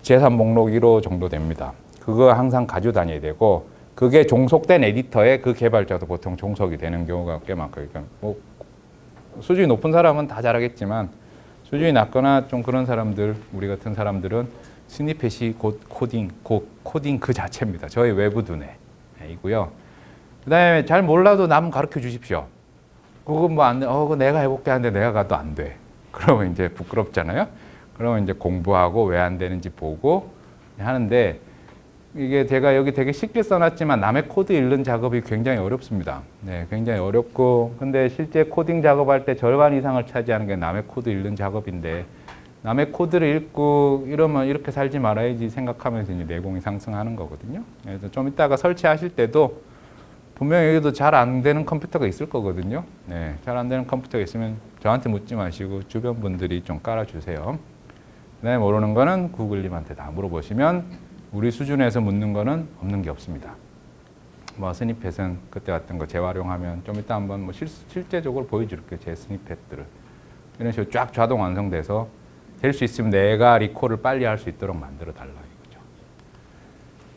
재산 목록 1호 정도 됩니다. 그거 항상 가지고 다녀야 되고 그게 종속된 에디터에 그 개발자도 보통 종속이 되는 경우가 꽤 많고요. 그러니까 뭐 수준이 높은 사람은 다 잘하겠지만 수준이 낮거나 좀 그런 사람들, 우리 같은 사람들은 스니펫이 곧 코딩 그 자체입니다. 저희 외부 두뇌이고요. 그다음에 잘 몰라도 남 가르쳐 주십시오. 그거 뭐 안 돼. 그거 내가 해볼게 하는데 내가 가도 안 돼. 그러면 이제 부끄럽잖아요. 그러면 이제 공부하고 왜 안 되는지 보고 하는데 이게 제가 여기 되게 쉽게 써놨지만 남의 코드 읽는 작업이 굉장히 어렵습니다. 네, 굉장히 어렵고 근데 실제 코딩 작업할 때 절반 이상을 차지하는 게 남의 코드 읽는 작업인데 남의 코드를 읽고 이러면 이렇게 살지 말아야지 생각하면서 이제 내공이 상승하는 거거든요. 그래서 좀 이따가 설치하실 때도 분명히 여기도 잘 안 되는 컴퓨터가 있을 거거든요. 네, 잘 안 되는 컴퓨터가 있으면 저한테 묻지 마시고 주변 분들이 좀 깔아주세요. 그다음에 모르는 거는 구글님한테 다 물어보시면 우리 수준에서 묻는 거는 없는 게 없습니다. 뭐 스니펫은 그때 같은 거 재활용하면 좀 이따 한번 뭐 실제적으로 보여줄게요. 제 스니펫들을. 이런 식으로 쫙 자동 완성돼서 될 수 있으면 내가 리콜을 빨리 할 수 있도록 만들어 달라 이거죠.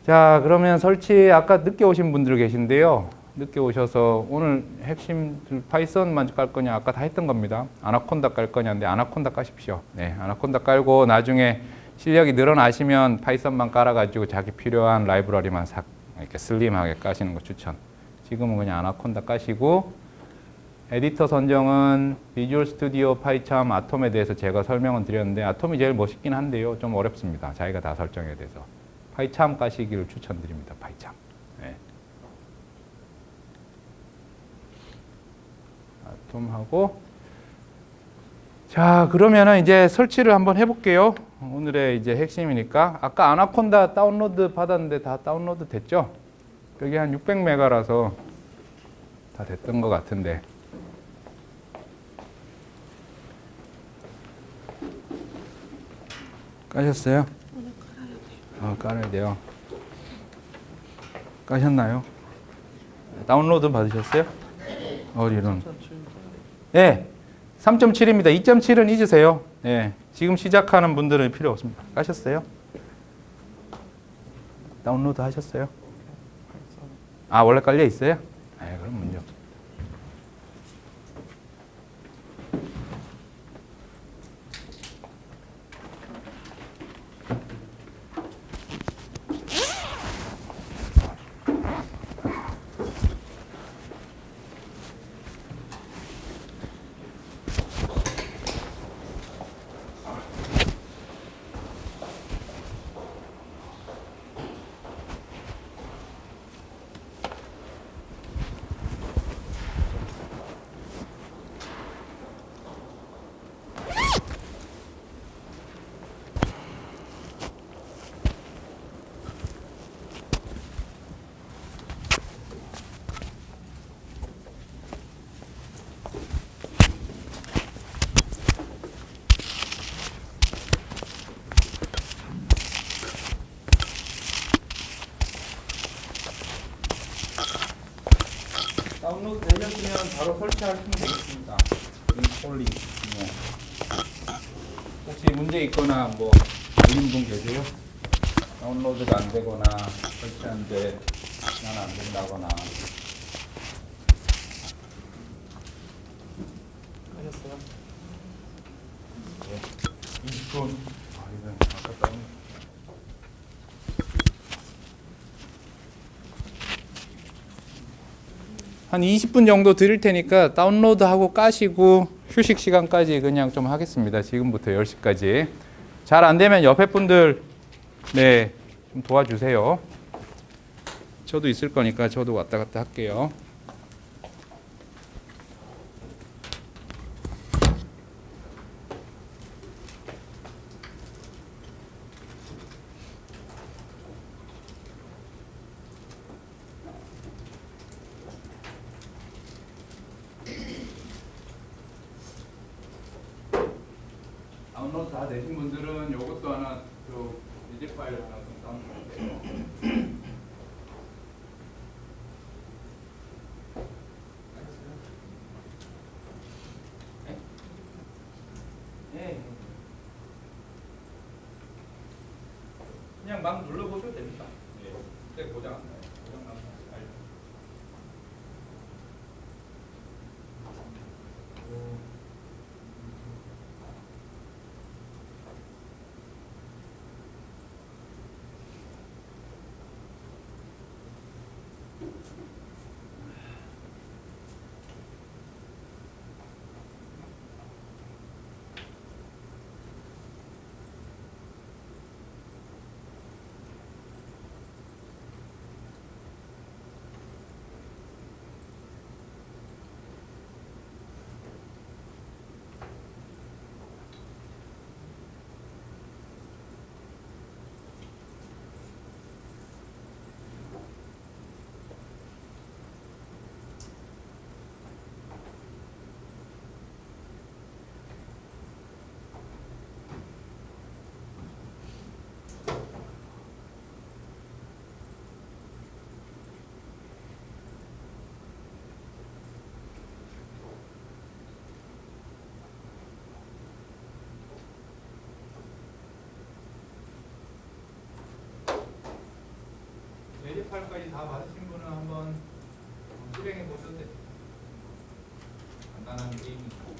자, 그러면 설치 아까 늦게 오신 분들 계신데요. 늦게 오셔서 오늘 핵심 파이썬만 깔 거냐 아까 다 했던 겁니다. 아나콘다 깔 거냐인데 아나콘다 까십시오. 네, 아나콘다 깔고 나중에 실력이 늘어나시면 파이썬만 깔아가지고 자기 필요한 라이브러리만 싹 이렇게 슬림하게 까시는 거 추천. 지금은 그냥 아나콘다 까시고 에디터 선정은 비주얼 스튜디오, 파이참, 아톰에 대해서 제가 설명은 드렸는데 아톰이 제일 멋있긴 한데요. 좀 어렵습니다. 자기가 다 설정해야 돼서. 파이참 까시기를 추천드립니다. 파이참. 네. 아톰하고 자, 그러면은 이제 설치를 한번 해볼게요. 오늘의 이제 핵심이니까 아까 아나콘다 다운로드 받았는데 다 다운로드 됐죠? 여기 한 600메가라서 다 됐던 것 같은데 까셨어요? 깔아야 돼요. 까셨나요? 다운로드 받으셨어요? 어디는? 네, 3.7입니다. 2.7은 잊으세요. 네, 지금 시작하는 분들은 필요 없습니다. 까셨어요? 다운로드 하셨어요? 아, 원래 깔려 있어요? 네, 그럼 문제 없습니다. 다운로드 되셨으면 바로 설치하시면 되겠습니다. 폴리. 혹시 문제 있거나 뭐 걸린 분 계세요? 다운로드가 안 되거나 설치하는데 난 안 된다거나. 하셨어요? 네. 20분. 아, 이건 아깝다. 한 20분 정도 드릴 테니까 다운로드하고 까시고 휴식 시간까지 그냥 좀 하겠습니다. 지금부터 10시까지. 잘 안 되면 옆에 분들 네, 좀 도와주세요. 저도 있을 거니까 저도 왔다 갔다 할게요. 다운로드 다 되신 분들은 이것도 하나 저 이제 파일 하나 좀 다운로드 해요. 고장 안 나요. 고장 나면 다시 알죠. 레지팔까지 다 받으신 분은 한번 실행해 보셔도 돼요. 간단한 게임이니까.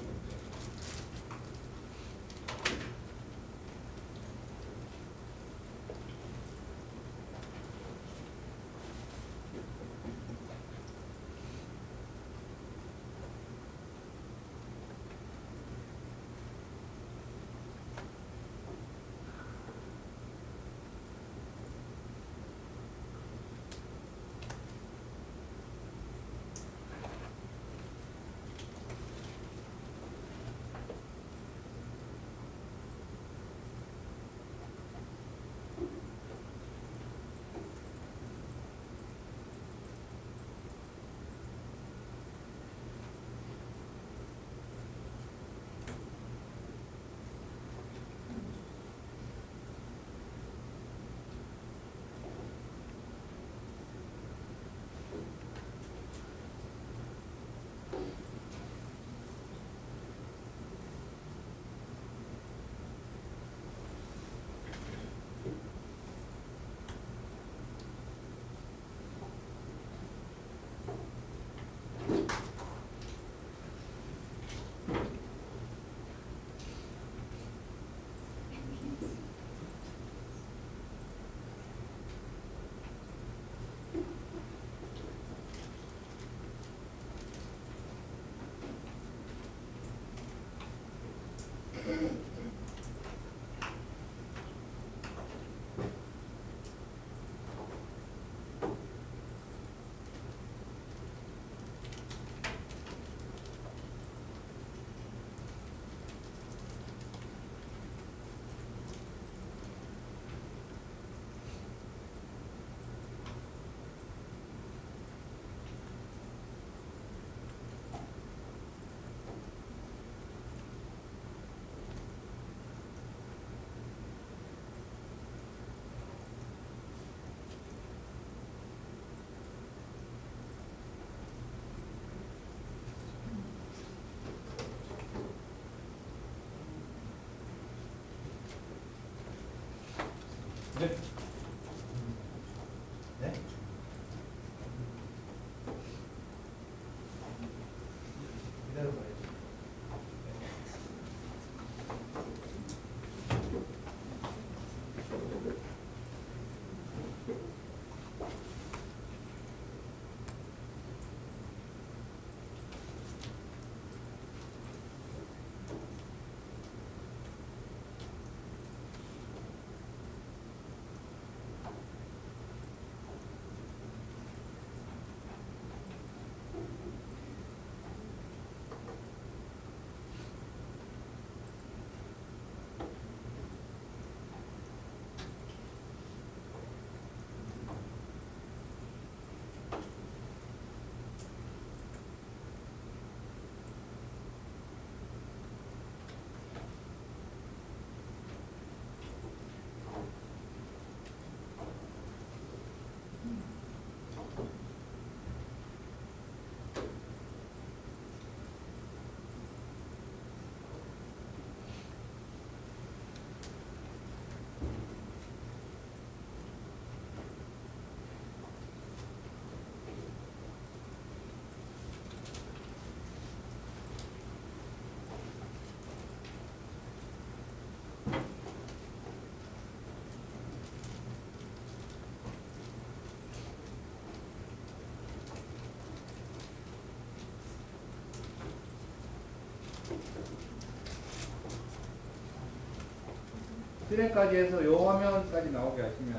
실행까지 해서 요 화면까지 나오게 하시면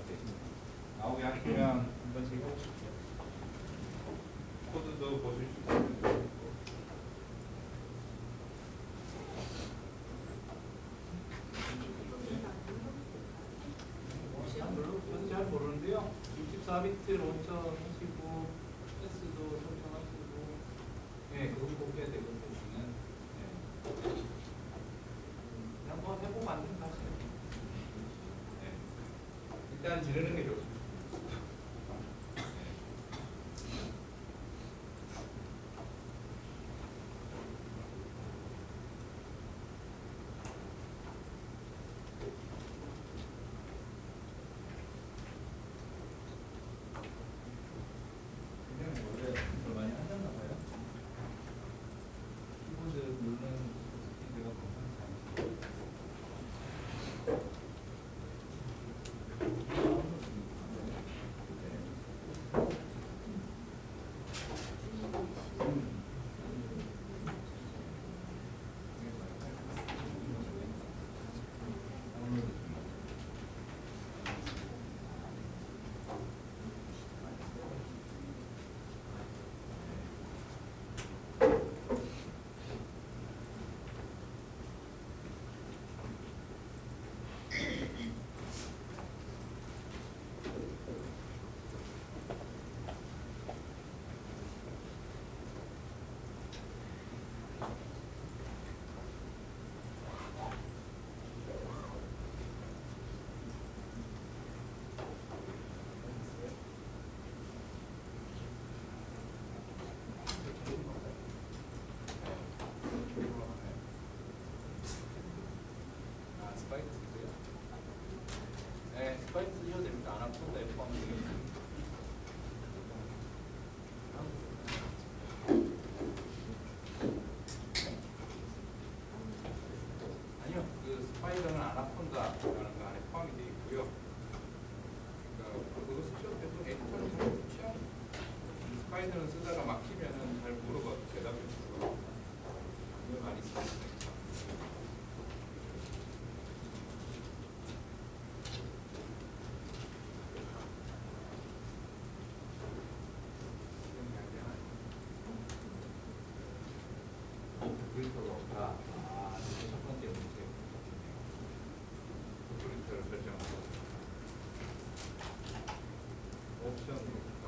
되십니다. 나오게 하시면 한 번씩 해보십시오. 코드도 보실 수 있습니다. 저는 잘 모르는데요. 64비트 론처 하시고 S도 설정하시고 그거 꼭 해야 되거든요. 그냥 뭐 해보면 안 된다 하시면 일단 지르는 게 좋습니다. 스파이스 쓰셔도 됩니다. 아나콘다에 포함되어 아니요, 그 스파이더는 아나콘다라는 거 안에 포함이 되어 있고요. 그러니까 그거 쓰셔도 되고 에디터는 잘 좋죠. 스파이더는 쓰다가 막히면은 잘 모르고 대답해 주고 그걸 많이 쓰시죠. 오퍼레이터가 없다. 이게 첫 번째 문제. 오퍼레이터를 설정하고 옵션부터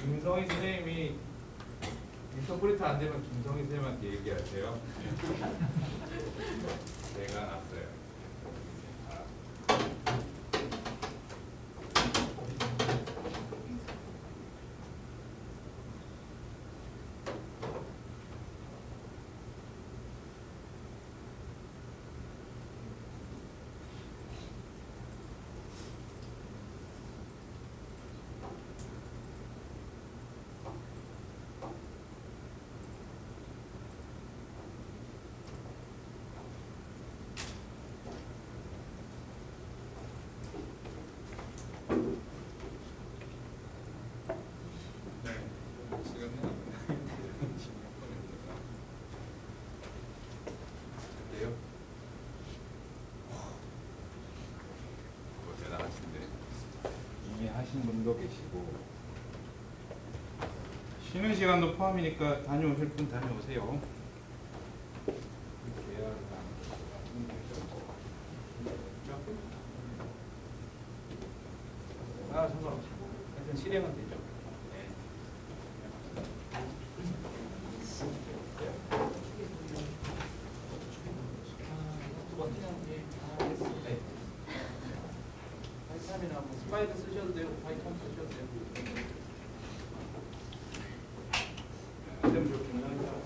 김성희 선생님이 인터프리터 안 되면 김성희 선생님한테 얘기하세요. 제가 났어요. 하신 분도 계시고 쉬는 시간도 포함이니까 다녀오실 분 다녀오세요. 상관없고 하여튼 실행은 되죠. 파이썬 쓰셔도 되고 파이썬 쓰셔도 되고. 안 되면 저 김상희라고.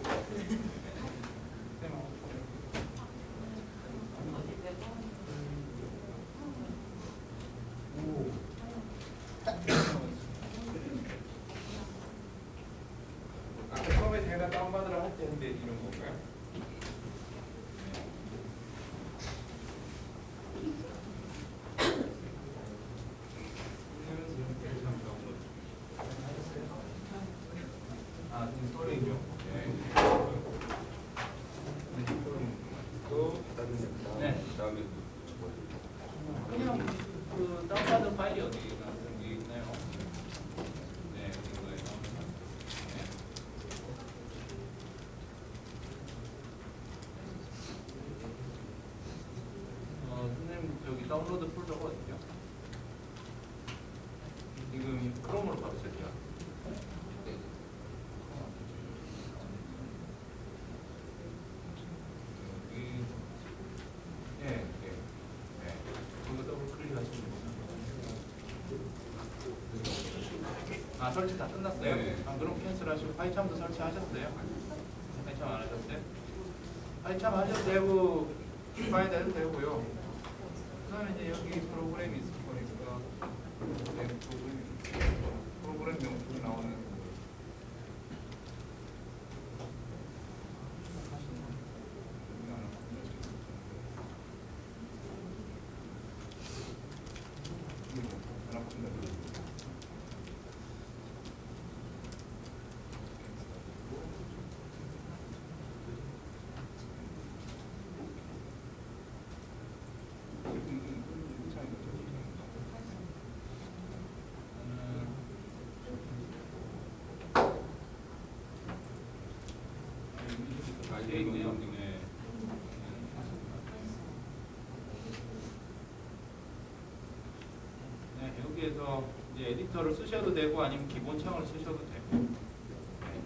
아까 처음에 제가 다운받으라 할 때 했는데 이런 건가요? 그냥 그 다운받은 파일이 어디 있나요? 네, 이거예요. 네. 선생님 저기 다운로드 폴더가 어디죠? 지금 크롬으로 바로 쓸게요. 아, 설치 다 끝났어요? 네. 그럼 캔슬하시고 파이참도 설치하셨어요? 파이참 안 하셨어요? 파이참 하셔도 되고 파이드 해도 되고요. 그 다음에 이제 여기 프로그램이 있을 거니까 네, 프로그램 명칭이 나오는 되어 있네요. 네. 네, 여기에서 이제 에디터를 쓰셔도 되고 아니면 기본 창을 쓰셔도 되고. 네.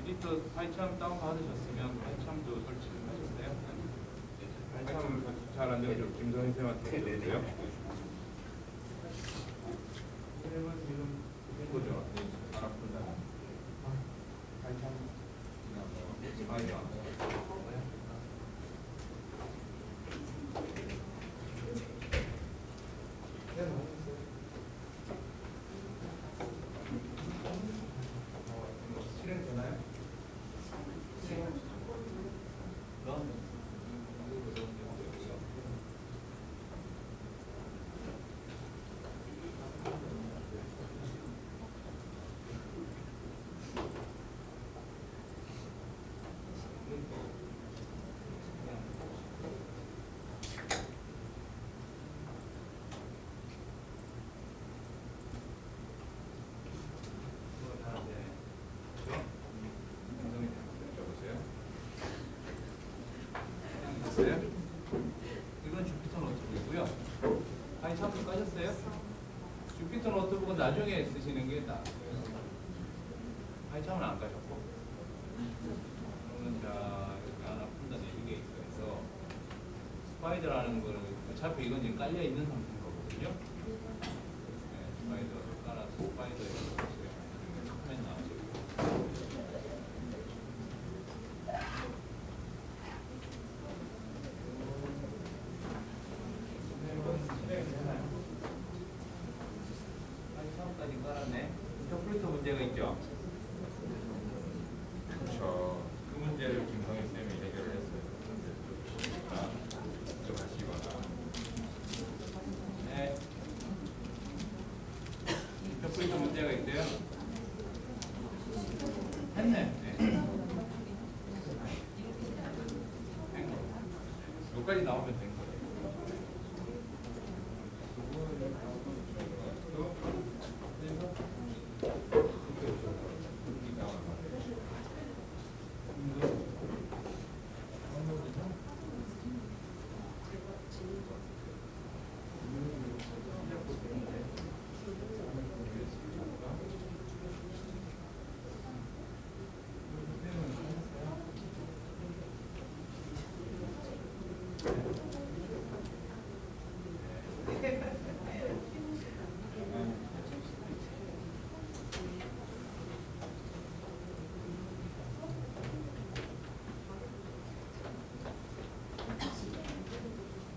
에디터 파이참 다운 받으셨으면 파이참도 설치를 하셨어요? 네. 파이참 잘 안 되죠. 김성희 쌤한테 해주세요. 쌤은 지금 된 거죠? 아나콘다. 파이참. 아니다. 실행되나요? 이건 주피터 노트북이고요. 파이참도 까셨어요? 주피터 노트북은 나중에 쓰시는 게 나아요. 파이썬은 안 가셨고. 그러면 자 여기 아나콘다 내비게 있어서 스파이더라는 거를 어차피 이건 지금 깔려 있는 상태인 거거든요. 네, 스파이더를 깔아서 스파이더에 화면 나오죠. 파이썬까지 깔았네. 인터프리터 문제가 있죠. 그렇죠. 그 문제를 김성희 쌤이 해결을 했어요. 좀 하시거나. 네. 인터프리터 문제가 있대요. 했네. 네. 여기까지 나오면 된 거예요.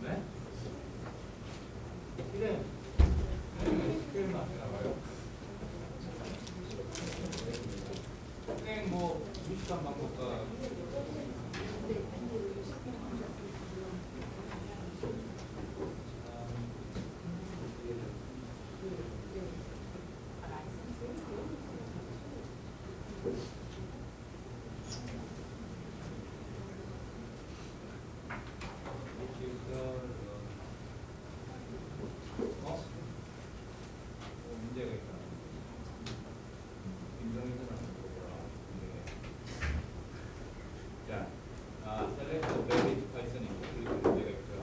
네? 실행. 실행 앞에 나가요. 실행 뭐 무식한 방법과 문제가 있다. 김정희는 자, 셀렉트 베리드 파이썬이 그리고 문제가 있고요.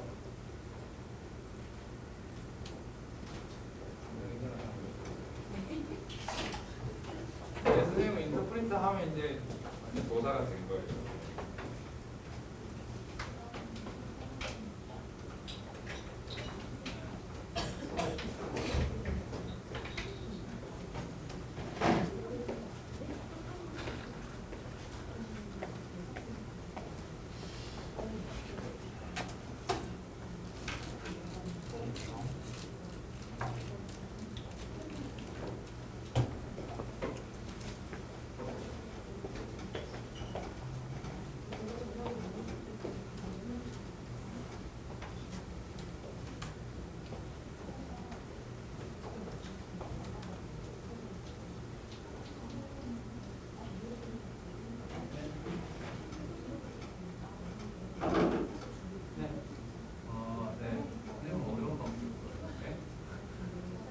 네, 선생님은 인터프리터 하면 이제 완전 도사가 된 거예요.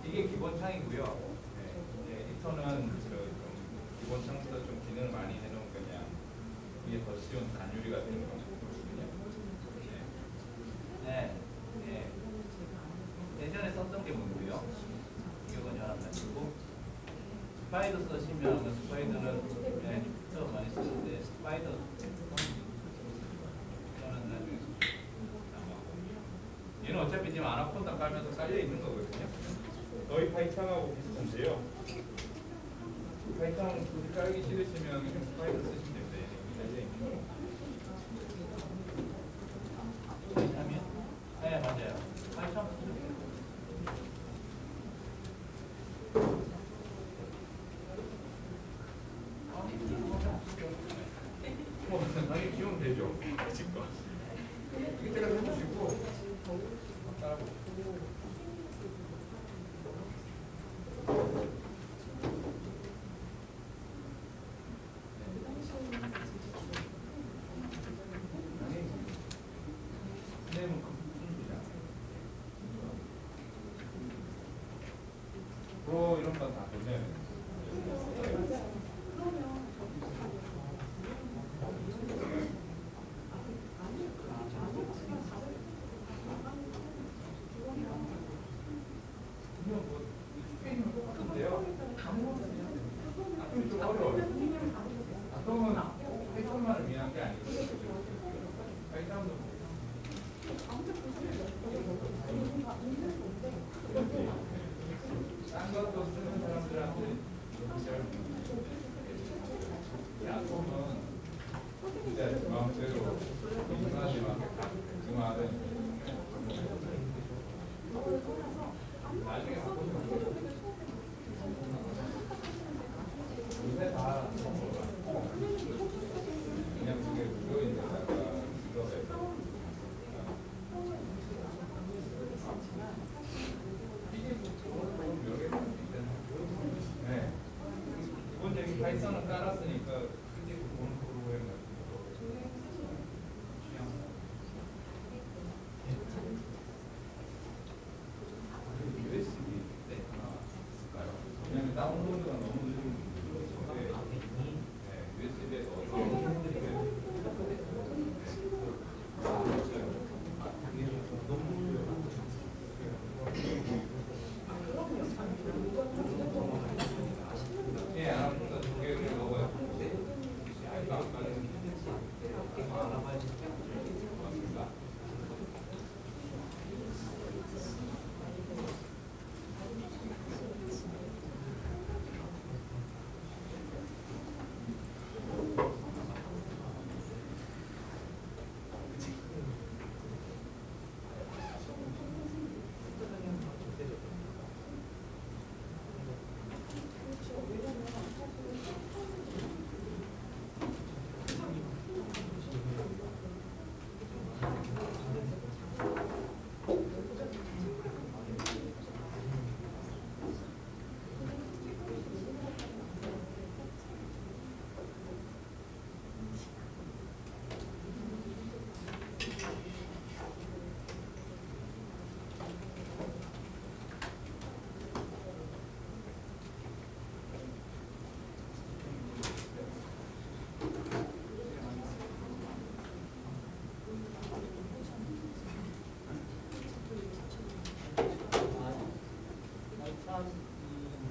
이게 기본 창이고요. 네, 에디터는 좀 기본 창보다 좀 기능을 많이 해놓은 그냥 이게 더 쉬운 단유리가 되는 거거든요. 네. 네. 예전에 썼던 게 뭐고요? 기억은 잘 안 나시고 스파이더 쓰시면 스파이더는 네, 더 많이 쓰는데 스파이더 저는 나중에 얘는 어차피 지금 아나콘다 깔면서 깔려 있는 거거든요. 너희 파이썬하고 비슷한데요. 파이썬 굳이 깔기 싫으시면 그냥 스파이더 쓰시면 됩니다. 얘는 깔려 있는 거. 파이썬이요? 네, 맞아요. 파이썬 쓰시면 돼요. 당연히 지우면 되죠. 지금 이때가 해보시고 따라보시고. 선생님은 순수냐? 프로 이런 건 다 보내야 돼요. 그냥 뭐 스페인은 똑같은데요. 게 아니고 파이썬도 딴 것도 쓰는 사람들한테 약속은 진짜 마음대로 이상하지만 그 말은 나중에 요새 다 그냥 그게 무료인데다가 이거에서 네. 기본적인 파이썬은 깔았으니까 크게 본 프로그램 같은 거 취향 USB 네 하나 쓸까요? 왜냐면 다운로드가 너무 늦은 분들인데 USB에서 어떻게 예, 아무튼 두 개를 먹어요. 아이가 안 가는 맞습니다.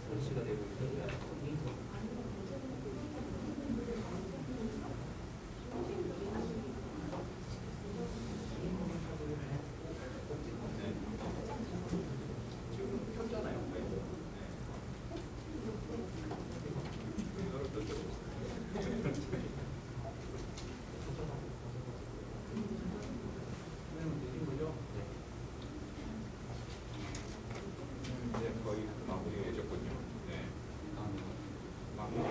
설치가 되고 있어요. 지금 켰잖아요. 이제 거의 마무리가 되셨군요. 네. 마무리.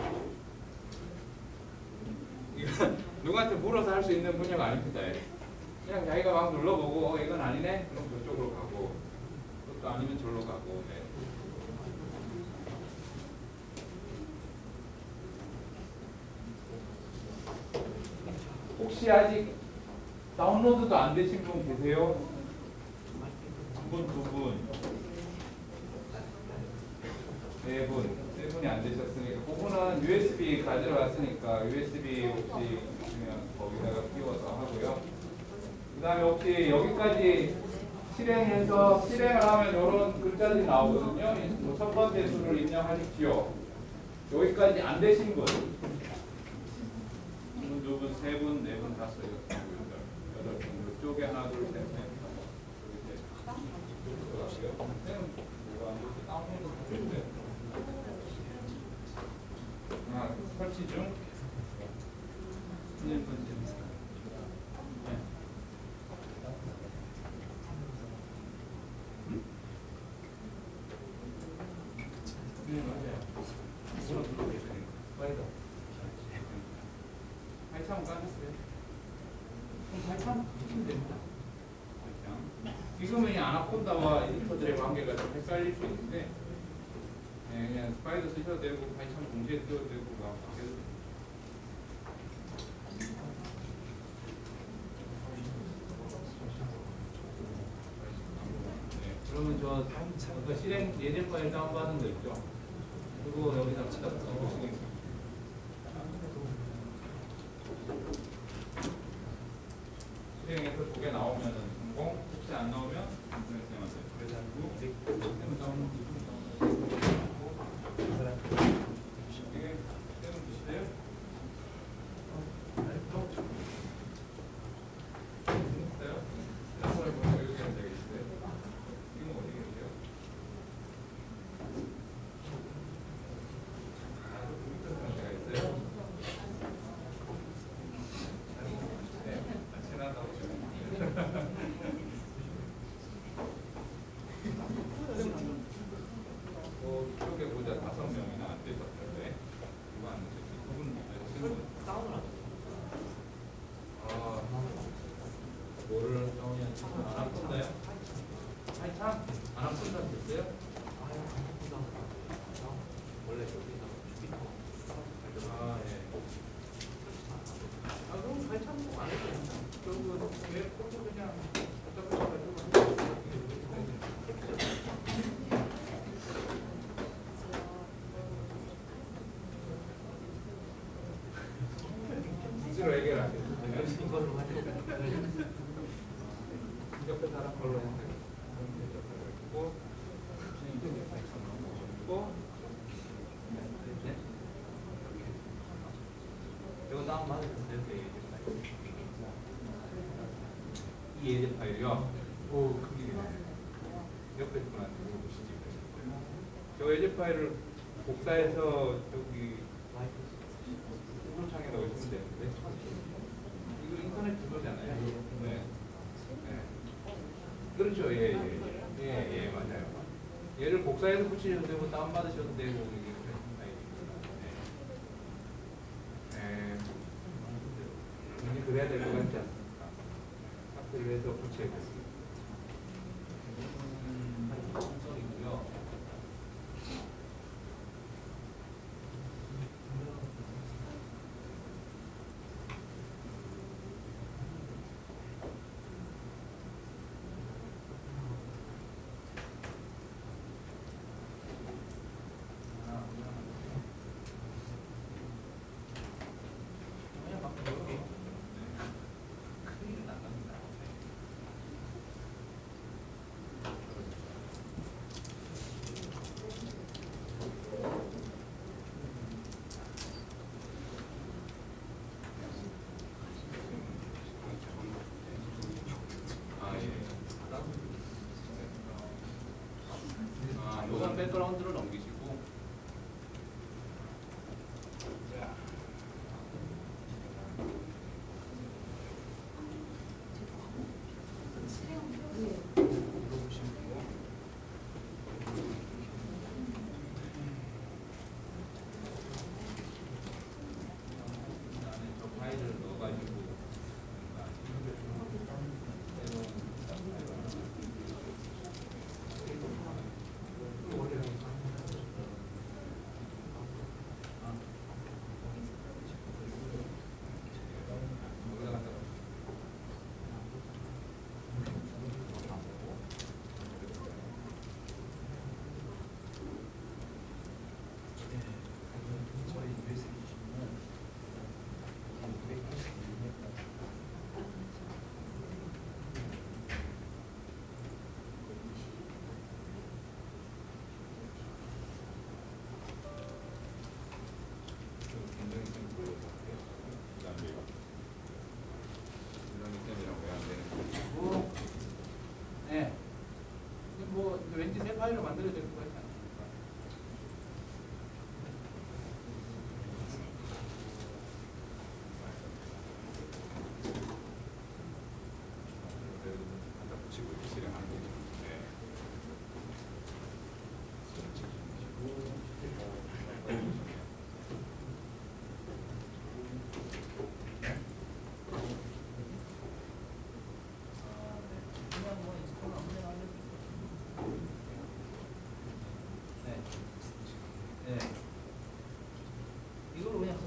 이거 누구한테 물어서 할 수 있는 분야가 아닙니다. 그냥 자기가 막 눌러보고 이건 아니네? 그럼 그쪽으로 가고 그것도 아니면 저로 가고 네. 혹시 아직 다운로드도 안 되신 분 계세요? 한 분, 두 분, 네 분, 세 분이 안 되셨으니까 그분은 USB 가지러 왔으니까 USB 혹시 있으면 거기다가 끼워서 하고요. 그 다음에 혹시 여기까지 실행해서 실행을 하면 이런 글자들이 나오거든요. 첫 번째 수를 입력하십시오. 여기까지 안 되신 분, 한 분, 두 분, 세 분, 네 분, 다섯, 여덟 분. 이쪽에 하나, 둘, 셋, 넷, 다섯. 이쪽으로 가시고요. 설치 중. 네. 네, 맞아요. 이거는 누르고 계세요. 빨리 더. 발참 까셨어요? 그럼 발참 하시면 됩니다. 발참. 지금은 이 아나콘다와 에디터들의 관계가 좀 헷갈릴 수 있는데, 네, 그냥 스파이더 쓰셔도 되고, 발참 동시에 써도 되고, 막 바뀌어도 됩니다. 네, 그러면 저 실행 예제 파일 다운받은 거 있죠? 그거 여기다 갖다 보시겠습니다. 실행해서 두 개 나오면은 성공, 혹시 안 나오면 인터넷에 그래서 시스템 다운로드 이게 시스템 주시대요? 뭐를 아나콘다요? 하이참? 아나콘다 됐어요? 원래 여기서 주비터. 아 예. 아 그럼 하이참 안 해도 된다. 그리고 왜 코트 그냥 갖다 붙여가지고 스스로 해결하세요. 이걸로 하죠. 옆에 사람 걸로 했고, 이거 다운 받으셨어요? 이 예제 파일이요? 오, 크게 되네. 옆에 분한테 물어보시지. 저 예제 파일을 복사해서 저기 구글창에 넣으시면 되는데 이거 인터넷 주소잖아요. 네. 네. 그렇죠. 예, 맞아요. 얘를 복사해서 붙이셔도 되고 다운받으셔도 되고 이게 그래야 될 것 같지 않습니까? 삭제를 해서 붙여야겠습니다. 이고요. 이건 백그라운드를 넘기시고 왠지 새 파일로 만들어야 될 것 같지 않습니까? 갖다 붙이고 실행하는 거죠. 네. 이걸 그냥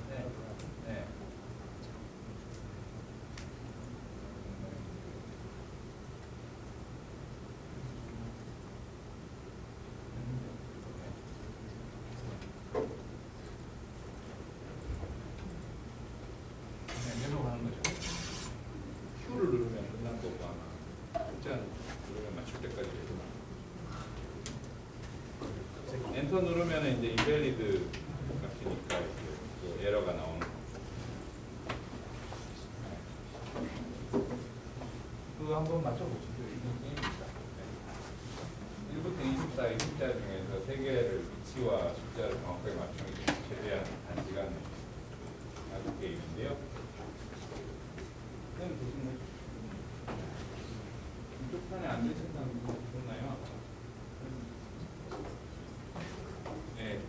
네. 네. 계속 하는 거죠. Q를 누르면 끝난 거고 아마 숫자 누르면 맞출 때까지 계속 엔터 누르면 이제 invalid 값이니까 그 에러가 나오는 거. 그거 한번 맞춰보시죠. 이게 게임입니다. 1부터 24의 숫자 중에서 3개를 위치와 숫자를 정확하게 맞추는 게 최대한 단시간 하는 게임인데요. 그냥 보시면 이쪽 편에 안 되신다는 분 계셨나요? 네.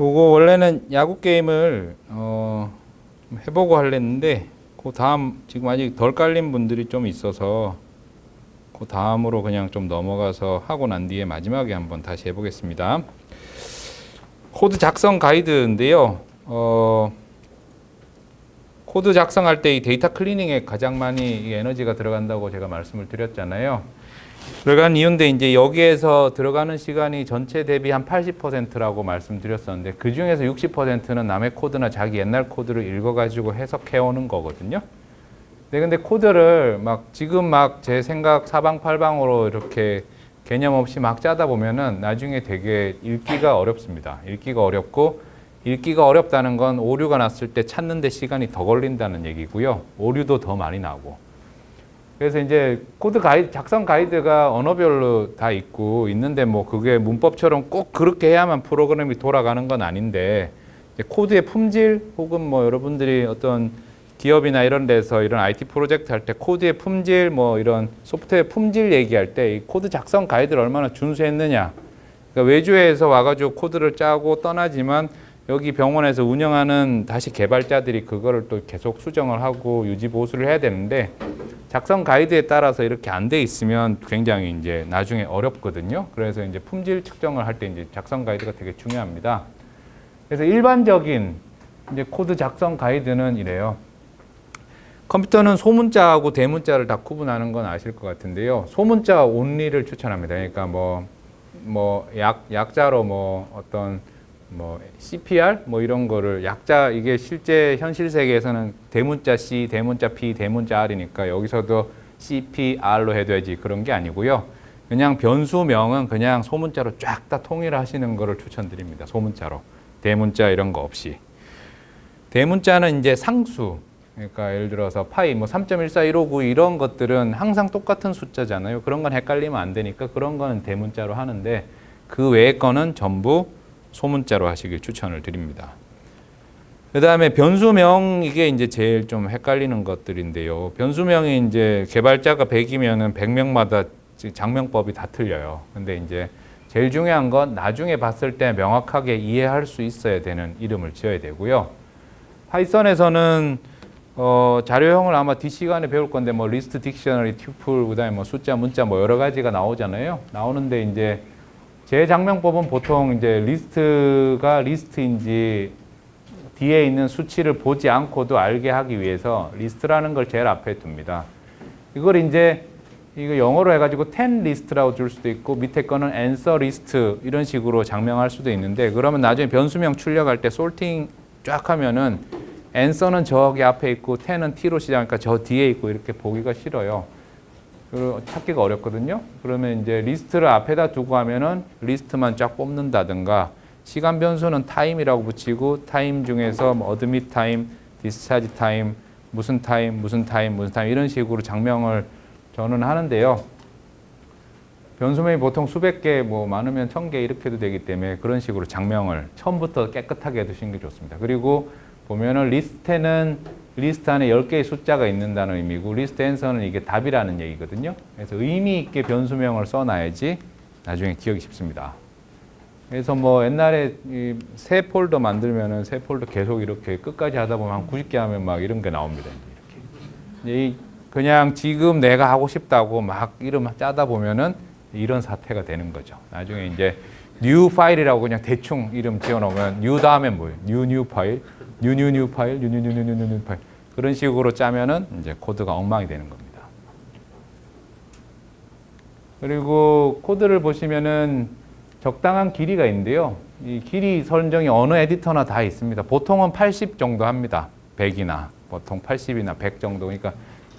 요거 원래는 야구 게임을 좀 해보고 하려는데 그 다음 지금 아직 덜 깔린 분들이 좀 있어서 그 다음으로 그냥 좀 넘어가서 하고 난 뒤에 마지막에 한번 다시 해보겠습니다. 코드 작성 가이드인데요. 코드 작성할 때 이 데이터 클리닝에 가장 많이 이 에너지가 들어간다고 제가 말씀을 드렸잖아요. 들어간 이유인데 이제 여기에서 들어가는 시간이 전체 대비 한 80%라고 말씀드렸었는데 그 중에서 60%는 남의 코드나 자기 옛날 코드를 읽어가지고 해석해 오는 거거든요. 근데 코드를 막 지금 막 제 생각 사방팔방으로 이렇게 개념 없이 막 짜다 보면은 나중에 되게 읽기가 어렵습니다. 읽기가 어렵고 읽기가 어렵다는 건 오류가 났을 때 찾는 데 시간이 더 걸린다는 얘기고요. 오류도 더 많이 나고. 그래서 이제 코드 가이드, 작성 가이드가 언어별로 다 있는데 뭐 그게 문법처럼 꼭 그렇게 해야만 프로그램이 돌아가는 건 아닌데 이제 코드의 품질 혹은 뭐 여러분들이 어떤 기업이나 이런 데서 이런 IT 프로젝트 할 때 코드의 품질 뭐 이런 소프트웨어 품질 얘기할 때 이 코드 작성 가이드를 얼마나 준수했느냐 그러니까 외주에서 와가지고 코드를 짜고 떠나지만 여기 병원에서 운영하는 다시 개발자들이 그거를 또 계속 수정을 하고 유지 보수를 해야 되는데 작성 가이드에 따라서 이렇게 안 돼 있으면 굉장히 이제 나중에 어렵거든요. 그래서 이제 품질 측정을 할 때 이제 작성 가이드가 되게 중요합니다. 그래서 일반적인 이제 코드 작성 가이드는 이래요. 컴퓨터는 소문자하고 대문자를 다 구분하는 건 아실 것 같은데요. 소문자 온리를 추천합니다. 그러니까 약자로 어떤 CPR 이런 거를 약자, 이게 실제 현실 세계에서는 대문자 C, 대문자 P, 대문자 R이니까 여기서도 CPR로 해둬야지 그런 게 아니고요. 그냥 변수명은 그냥 소문자로 쫙 다 통일하시는 거를 추천드립니다. 소문자로. 대문자 이런 거 없이. 대문자는 이제 상수. 그러니까 예를 들어서 파이 3.14159 이런 것들은 항상 똑같은 숫자잖아요. 그런 건 헷갈리면 안 되니까 그런 거는 대문자로 하는데 그 외의 거는 전부 소문자로 하시길 추천을 드립니다. 그 다음에 변수명, 이게 이제 제일 좀 헷갈리는 것들인데요. 변수명이 이제 개발자가 100이면은 100명마다 장명법이 다 틀려요. 근데 이제 제일 중요한 건 나중에 봤을 때 명확하게 이해할 수 있어야 되는 이름을 지어야 되고요. 파이썬에서는 자료형을 아마 뒷시간에 배울 건데 리스트, 딕셔너리, 튜플, 그다음에 숫자, 문자 여러 가지가 나오잖아요. 나오는데 이제 제 장명법은 보통 이제 리스트가 리스트인지 뒤에 있는 수치를 보지 않고도 알게 하기 위해서 리스트라는 걸 제일 앞에 둡니다. 이걸 이제 이거 영어로 해가지고 10 리스트라고 줄 수도 있고 밑에 거는 answer 리스트 이런 식으로 장명할 수도 있는데 그러면 나중에 변수명 출력할 때 솔팅 쫙 하면은 answer는 저기 앞에 있고 10은 t로 시작하니까 저 뒤에 있고 이렇게 보기가 싫어요. 그리고 찾기가 어렵거든요. 그러면 이제 리스트를 앞에다 두고 하면은 리스트만 쫙 뽑는다든가 시간 변수는 타임이라고 붙이고 타임 중에서 어드밋 타임, 디스차지 타임, 무슨 타임, 무슨 타임, 무슨 타임 이런 식으로 장명을 저는 하는데요. 변수명이 보통 수백 개, 많으면 1000개 이렇게 해도 되기 때문에 그런 식으로 장명을 처음부터 깨끗하게 해두시는 게 좋습니다. 그리고 보면은 리스트에는 리스트 안에 10개의 숫자가 있는다는 의미고 리스트 앤서는 이게 답이라는 얘기거든요. 그래서 의미 있게 변수명을 써놔야지 나중에 기억이 쉽습니다. 그래서 옛날에 새 폴더 만들면은 새 폴더 계속 이렇게 끝까지 하다 보면 한 90개 하면 막 이런 게 나옵니다. 이렇게. 그냥 지금 내가 하고 싶다고 막 이름 짜다 보면은 이런 사태가 되는 거죠. 나중에 이제 new 파일이라고 그냥 대충 이름 지어놓으면 new 다음에 뭐예요? new 파일, new 파일, new 파일 그런 식으로 짜면은 이제 코드가 엉망이 되는 겁니다. 그리고 코드를 보시면은 적당한 길이가 있는데요. 이 길이 설정이 어느 에디터나 다 있습니다. 보통은 80 정도 합니다. 100이나 보통 80이나 100 정도. 그러니까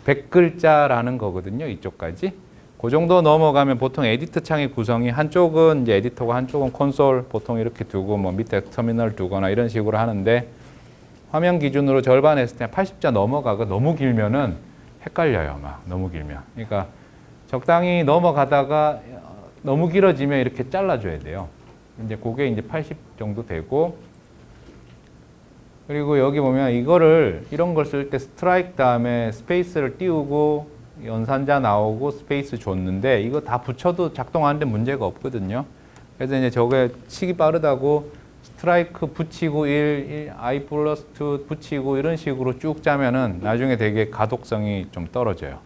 100글자라는 거거든요. 이쪽까지. 그 정도 넘어가면 보통 에디터 창의 구성이 한쪽은 이제 에디터고 한쪽은 콘솔 보통 이렇게 두고 밑에 터미널 두거나 이런 식으로 하는데 화면 기준으로 절반 했을 때 80자 넘어가고 너무 길면은 헷갈려요. 막 너무 길면. 그러니까 적당히 넘어가다가 너무 길어지면 이렇게 잘라줘야 돼요. 이제 그게 이제 80 정도 되고 그리고 여기 보면 이런 걸 쓸 때 스트라이크 다음에 스페이스를 띄우고 연산자 나오고 스페이스 줬는데 이거 다 붙여도 작동하는데 문제가 없거든요. 그래서 이제 저게 치기 빠르다고 스트라이크 붙이고 1, I 플러스 2 붙이고 이런 식으로 쭉 짜면은 나중에 되게 가독성이 좀 떨어져요.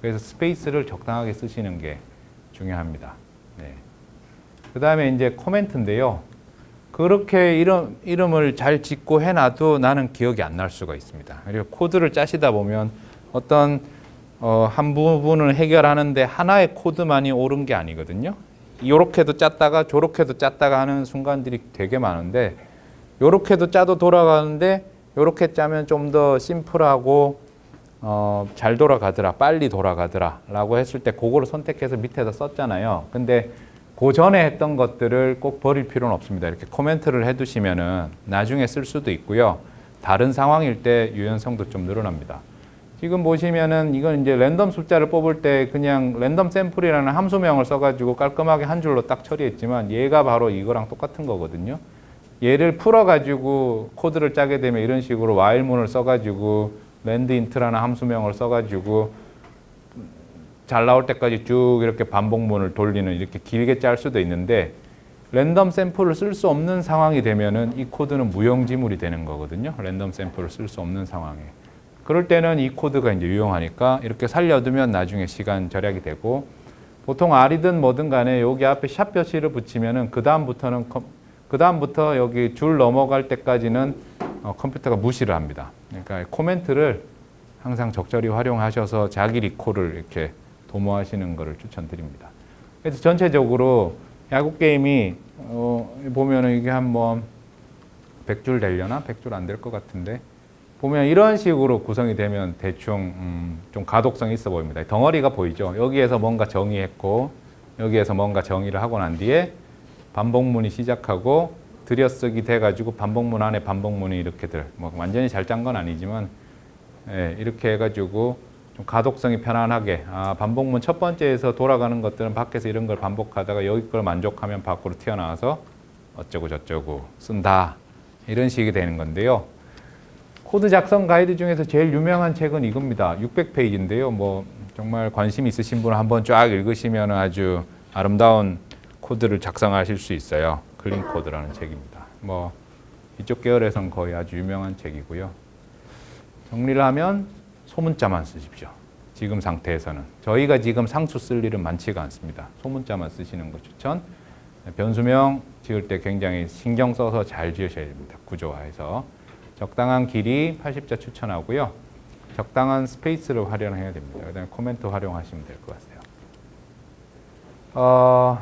그래서 스페이스를 적당하게 쓰시는 게 중요합니다. 네. 그 다음에 이제 코멘트인데요. 그렇게 이름을 잘 짓고 해놔도 나는 기억이 안 날 수가 있습니다. 그리고 코드를 짜시다 보면 어떤 한 부분을 해결하는데 하나의 코드만이 옳은 게 아니거든요. 요렇게도 짰다가 저렇게도 짰다가 하는 순간들이 되게 많은데 요렇게도 짜도 돌아가는데 요렇게 짜면 좀 더 심플하고 잘 돌아가더라, 빨리 돌아가더라 라고 했을 때 그거를 선택해서 밑에다 썼잖아요. 근데 그 전에 했던 것들을 꼭 버릴 필요는 없습니다. 이렇게 코멘트를 해두시면은 나중에 쓸 수도 있고요. 다른 상황일 때 유연성도 좀 늘어납니다. 지금 보시면은 이건 이제 랜덤 숫자를 뽑을 때 그냥 랜덤 샘플이라는 함수명을 써가지고 깔끔하게 한 줄로 딱 처리했지만 얘가 바로 이거랑 똑같은 거거든요. 얘를 풀어가지고 코드를 짜게 되면 이런 식으로 while문을 써가지고 landint라는 함수명을 써가지고 잘 나올 때까지 쭉 이렇게 반복문을 돌리는 이렇게 길게 짤 수도 있는데 랜덤 샘플을 쓸 수 없는 상황이 되면은 이 코드는 무용지물이 되는 거거든요. 랜덤 샘플을 쓸 수 없는 상황에. 그럴 때는 이 코드가 이제 유용하니까 이렇게 살려두면 나중에 시간 절약이 되고, 보통 R이든 뭐든 간에 여기 앞에 샵 표시를 붙이면은 그다음부터 여기 줄 넘어갈 때까지는 컴퓨터가 무시를 합니다. 그러니까 코멘트를 항상 적절히 활용하셔서 자기 리콜을 이렇게 도모하시는 것을 추천드립니다. 그래서 전체적으로 야구 게임이 보면은 이게 한 뭐 100줄 되려나? 100줄 안 될 것 같은데, 보면 이런 식으로 구성이 되면 대충 좀 가독성이 있어 보입니다. 덩어리가 보이죠? 여기에서 뭔가 정의했고 여기에서 뭔가 정의를 하고 난 뒤에 반복문이 시작하고 들여쓰기 돼가지고 반복문 안에 반복문이 이렇게들, 뭐 완전히 잘 짠 건 아니지만 이렇게 해가지고 좀 가독성이 편안하게, 반복문 첫 번째에서 돌아가는 것들은 밖에서 이런 걸 반복하다가 여기 걸 만족하면 밖으로 튀어나와서 어쩌고 저쩌고 쓴다, 이런 식이 되는 건데요. 코드 작성 가이드 중에서 제일 유명한 책은 이겁니다. 600페이지인데요. 뭐 정말 관심 있으신 분은 한번 쫙 읽으시면 아주 아름다운 코드를 작성하실 수 있어요. 클린 코드라는 책입니다. 뭐 이쪽 계열에선 거의 아주 유명한 책이고요. 정리를 하면 소문자만 쓰십시오. 지금 상태에서는. 저희가 지금 상수 쓸 일은 많지가 않습니다. 소문자만 쓰시는 거 추천. 변수명 지을 때 굉장히 신경 써서 잘 지으셔야 됩니다. 구조화해서. 적당한 길이 80자 추천하고요. 적당한 스페이스를 활용해야 됩니다. 그다음에 코멘트 활용하시면 될 것 같아요.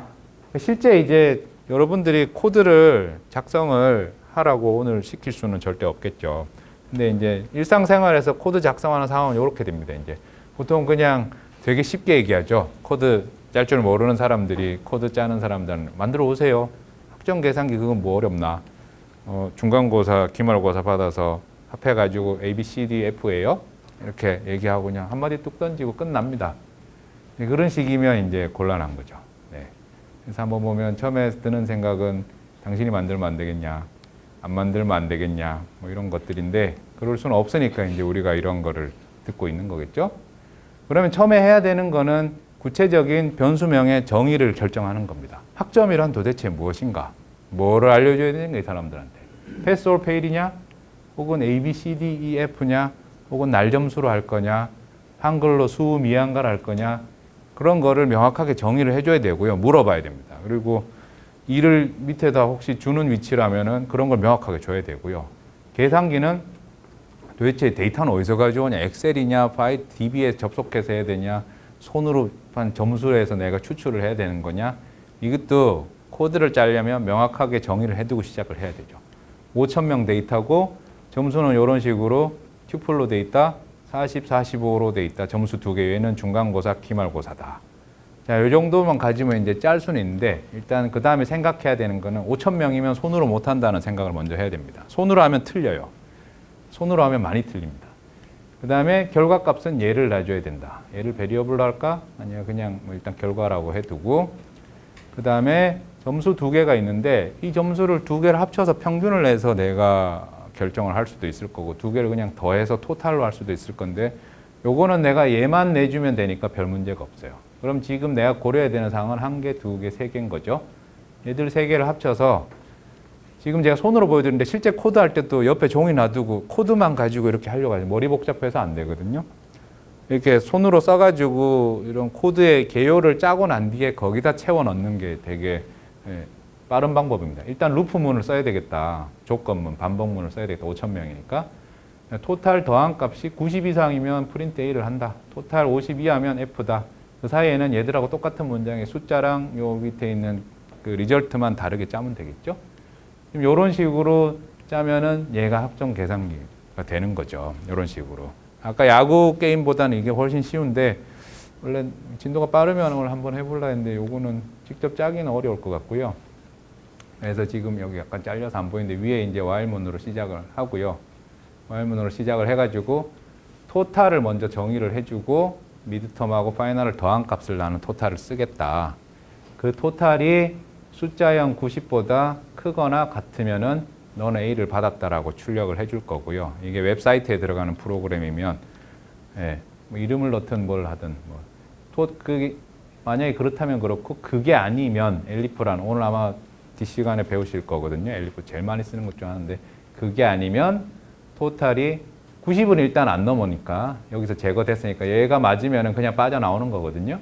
실제 이제 여러분들이 코드를 작성을 하라고 오늘 시킬 수는 절대 없겠죠. 근데 이제 일상생활에서 코드 작성하는 상황은 이렇게 됩니다. 이제 보통 그냥 되게 쉽게 얘기하죠. 코드 짤 줄 모르는 사람들이 코드 짜는 사람들은 만들어 오세요. 학점 계산기 그건 뭐 어렵나. 중간고사, 기말고사 받아서 합해가지고 A, B, C, D, F예요. 이렇게 얘기하고 그냥 한마디 뚝 던지고 끝납니다. 그런 식이면 이제 곤란한 거죠. 네. 그래서 한번 보면 처음에 드는 생각은 당신이 만들면 안 되겠냐, 안 만들면 안 되겠냐, 뭐 이런 것들인데 그럴 수는 없으니까 이제 우리가 이런 거를 듣고 있는 거겠죠. 그러면 처음에 해야 되는 거는 구체적인 변수명의 정의를 결정하는 겁니다. 학점이란 도대체 무엇인가? 뭐를 알려줘야 되는가, 이 사람들한테. 패스 올 페일이냐? 혹은 A, B, C, D, E, F냐? 혹은 날 점수로 할 거냐? 한글로 수, 미한가를 할 거냐? 그런 거를 명확하게 정의를 해줘야 되고요. 물어봐야 됩니다. 그리고 이를 밑에다 혹시 주는 위치라면은 그런 걸 명확하게 줘야 되고요. 계산기는 도대체 데이터는 어디서 가져오냐? 엑셀이냐? 파일 DB에 접속해서 해야 되냐? 손으로 한 점수에서 내가 추출을 해야 되는 거냐? 이것도 코드를 짜려면 명확하게 정의를 해두고 시작을 해야 되죠. 5,000명 데이터고 점수는 이런 식으로 튜플로 돼 있다. 40, 45로 돼 있다. 점수 2개 외에는 중간고사, 기말고사다. 자, 이 정도만 가지면 이제 짤 수는 있는데 일단 그 다음에 생각해야 되는 거는 5,000명이면 손으로 못 한다는 생각을 먼저 해야 됩니다. 손으로 하면 틀려요. 손으로 하면 많이 틀립니다. 그 다음에 결과값은 얘를 놔줘야 된다. 얘를 베리어블로 할까? 아니요, 그냥 뭐 일단 결과라고 해두고, 그 다음에 점수 2개가 있는데 이 점수를 2개를 합쳐서 평균을 내서 내가 결정을 할 수도 있을 거고 2개를 그냥 더해서 토탈로 할 수도 있을 건데 요거는 내가 얘만 내주면 되니까 별 문제가 없어요. 그럼 지금 내가 고려해야 되는 사항은 1개, 2개, 3개인 거죠. 얘들 3개를 합쳐서 지금 제가 손으로 보여드리는데 실제 코드 할 때 또 옆에 종이 놔두고 코드만 가지고 이렇게 하려고 하죠. 머리 복잡해서 안 되거든요. 이렇게 손으로 써가지고 이런 코드의 개요를 짜고 난 뒤에 거기다 채워 넣는 게 되게 빠른 방법입니다. 일단 루프문을 써야 되겠다. 조건문, 반복문을 써야 되겠다. 5,000명이니까. 토탈 더한 값이 90 이상이면 프린트 A를 한다. 토탈 50 이하면 F다. 그 사이에는 얘들하고 똑같은 문장의 숫자랑 요 밑에 있는 그 리절트만 다르게 짜면 되겠죠. 이런 식으로 짜면은 얘가 학점 계산기가 되는 거죠. 이런 식으로. 아까 야구 게임보다는 이게 훨씬 쉬운데 원래 진도가 빠르면 오늘 한번 해볼라 했는데 요거는 직접 짜기는 어려울 것 같고요. 그래서 지금 여기 약간 잘려서 안 보이는데 위에 이제 while문으로 시작을 하고요. while문으로 시작을 해가지고 토탈을 먼저 정의를 해주고 미드텀하고 파이널을 더한 값을 나는 토탈을 쓰겠다. 그 토탈이 숫자형 90보다 크거나 같으면은 너는 A를 받았다라고 출력을 해줄 거고요. 이게 웹사이트에 들어가는 프로그램이면 뭐 이름을 넣든 뭘 하든 만약에 그렇다면 그렇고 그게 아니면 엘리프란 오늘 아마 뒷시간에 배우실 거거든요. 엘리프 제일 많이 쓰는 것 중 하나인데 그게 아니면 토탈이 90은 일단 안 넘으니까 여기서 제거됐으니까 얘가 맞으면 그냥 빠져나오는 거거든요.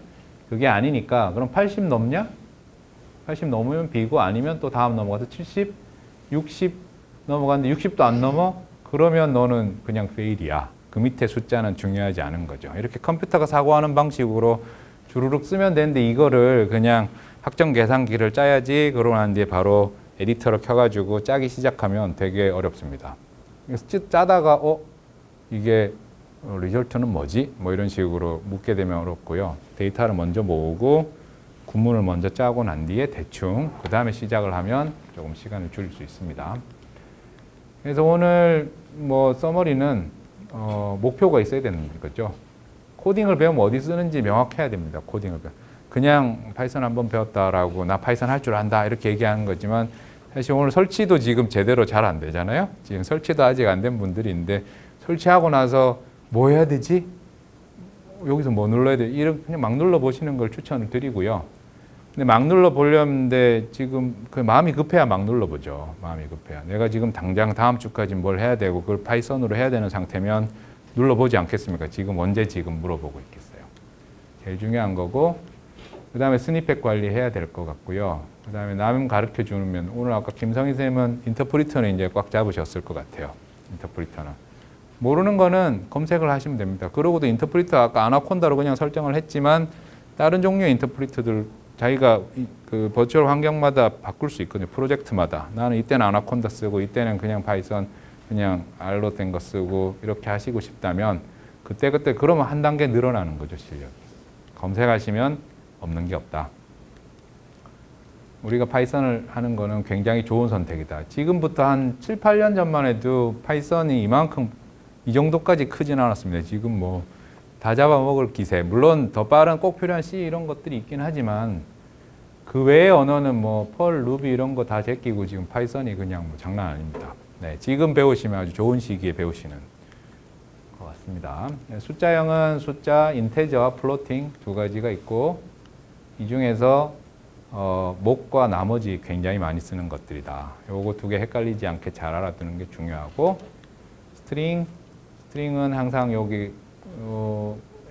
그게 아니니까 그럼 80 넘냐? 80 넘으면 B고 아니면 또 다음 넘어가서 70, 60 넘어가는데 60도 안 넘어? 그러면 너는 그냥 페일이야. 그 밑에 숫자는 중요하지 않은 거죠. 이렇게 컴퓨터가 사고하는 방식으로 주르륵 쓰면 되는데 이거를 그냥 확정 계산기를 짜야지 그러고 난 뒤에 바로 에디터를 켜가지고 짜기 시작하면 되게 어렵습니다. 그래서 짜다가 이게 리절트는 뭐지? 뭐 이런 식으로 묻게 되면 어렵고요. 데이터를 먼저 모으고 구문을 먼저 짜고 난 뒤에 대충 그 다음에 시작을 하면 조금 시간을 줄일 수 있습니다. 그래서 오늘 뭐 서머리는 목표가 있어야 되는 거죠. 코딩을 배우면 어디 쓰는지 명확해야 됩니다. 코딩을 그냥 파이썬 한번 배웠다라고 나 파이썬 할 줄 안다 이렇게 얘기하는 거지만 사실 오늘 설치도 지금 제대로 잘 안 되잖아요. 지금 설치도 아직 안 된 분들이 있는데 설치하고 나서 뭐 해야 되지? 여기서 뭐 눌러야 돼? 이런 그냥 막 눌러 보시는 걸 추천을 드리고요. 근데 막 눌러 보려는데 지금 그 마음이 급해야 막 눌러 보죠. 마음이 급해야. 내가 지금 당장 다음 주까지 뭘 해야 되고 그걸 파이썬으로 해야 되는 상태면 눌러 보지 않겠습니까? 지금 언제 지금 물어보고 있겠어요. 제일 중요한 거고 그다음에 스니펫 관리해야 될 것 같고요. 그다음에 남 가르쳐 주면 오늘 아까 김성희 쌤은 인터프리터는 이제 꽉 잡으셨을 것 같아요. 인터프리터는 모르는 거는 검색을 하시면 됩니다. 그러고도 인터프리터 아까 아나콘다로 그냥 설정을 했지만 다른 종류의 인터프리터들 자기가 그 버추얼 환경마다 바꿀 수 있거든요. 프로젝트마다 나는 이때는 아나콘다 쓰고 이때는 그냥 파이썬 그냥 R로 된 거 쓰고 이렇게 하시고 싶다면 그때 그러면 한 단계 늘어나는 거죠. 실력이. 검색하시면 없는 게 없다. 우리가 파이썬을 하는 거는 굉장히 좋은 선택이다. 지금부터 한 7, 8년 전만 해도 파이썬이 이만큼 이 정도까지 크진 않았습니다. 지금 뭐 다 잡아먹을 기세. 물론 더 빠른 꼭 필요한 C 이런 것들이 있긴 하지만 그 외의 언어는 뭐 펄, 루비 이런 거 다 제끼고 지금 파이썬이 그냥 뭐 장난 아닙니다. 네, 지금 배우시면 아주 좋은 시기에 배우시는 것 같습니다. 숫자형은 숫자, 인테저와 플로팅 두 가지가 있고 이 중에서 목과 나머지 굉장히 많이 쓰는 것들이다. 요거 두 개 헷갈리지 않게 잘 알아두는 게 중요하고 스트링은 항상 여기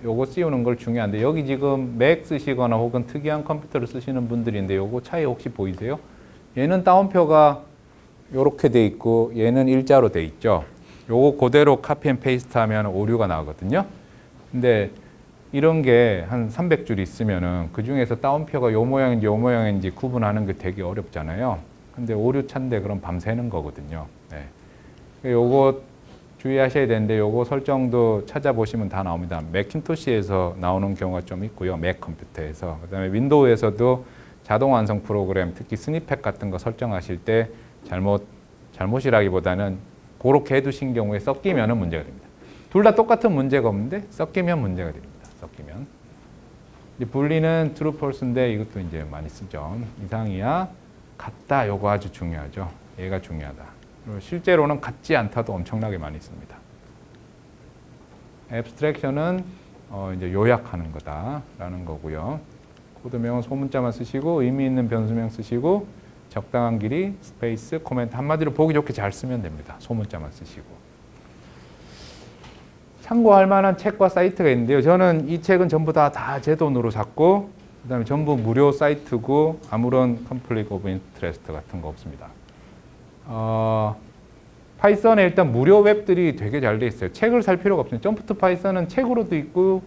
요거 씌우는 걸 중요한데 여기 지금 맥 쓰시거나 혹은 특이한 컴퓨터를 쓰시는 분들인데 요거 차이 혹시 보이세요? 얘는 따옴표가 요렇게 돼 있고 얘는 일자로 돼 있죠. 요거 그대로 카피 앤 페이스트 하면 오류가 나거든요. 근데 이런 게 한 300줄 있으면은 그 중에서 따옴표가 요 모양인지 요 모양인지 구분하는 게 되게 어렵잖아요. 근데 오류 찬데 그럼 밤새는 거거든요. 네. 요거 주의하셔야 되는데 요거 설정도 찾아보시면 다 나옵니다. 맥킨토시에서 나오는 경우가 좀 있고요. 맥 컴퓨터에서. 그다음에 윈도우에서도 자동 완성 프로그램, 특히 스니펫 같은 거 설정하실 때 잘못이라기보다는 그렇게 해두신 경우에 섞이면은 문제가 됩니다. 둘 다 똑같은 문제가 없는데 섞이면 문제가 됩니다. 섞이면. 이제 분리는 true, false인데 이것도 이제 많이 쓰죠. 이상이야, 같다. 요거 아주 중요하죠. 얘가 중요하다. 그리고 실제로는 같지 않다도 엄청나게 많이 씁니다. abstraction은 이제 요약하는 거다라는 거고요. 코드명은 소문자만 쓰시고 의미 있는 변수명 쓰시고 적당한 길이 스페이스 코멘트 한마디로 보기 좋게 잘 쓰면 됩니다. 소문자만 쓰시고. 참고할 만한 책과 사이트가 있는데요. 저는 이 책은 전부 다 제 돈으로 샀고 그다음에 전부 무료 사이트고 아무런 컨플릭트 오브 인트레스트 같은 거 없습니다. 파이썬에 일단 무료 웹들이 되게 잘 돼 있어요. 책을 살 필요가 없어요. 점프 투 파이썬은 책으로도 있고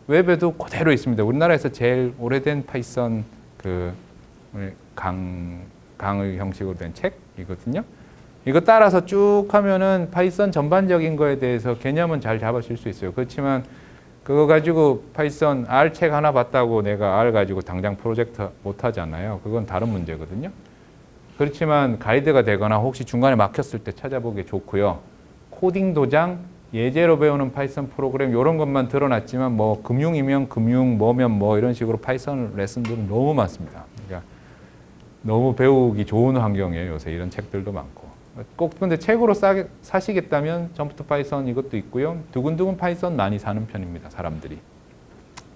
웹에도 그대로 있습니다. 우리나라에서 제일 오래된 파이썬 그 강의 형식으로 된 책이거든요. 이거 따라서 쭉 하면은 파이썬 전반적인 거에 대해서 개념은 잘 잡으실 수 있어요. 그렇지만 그거 가지고 파이썬 R 책 하나 봤다고 내가 R 가지고 당장 프로젝트 못 하잖아요. 그건 다른 문제거든요. 그렇지만 가이드가 되거나 혹시 중간에 막혔을 때 찾아보기 좋고요. 코딩 도장, 예제로 배우는 파이썬 프로그램 이런 것만 드러났지만 뭐 금융이면 금융, 뭐면 뭐 이런 식으로 파이썬 레슨들은 너무 많습니다. 그러니까 너무 배우기 좋은 환경이에요. 요새 이런 책들도 많고. 꼭 근데 책으로 사시겠다면 점프 투 파이썬 이것도 있고요. 두근두근 파이썬 많이 사는 편입니다. 사람들이.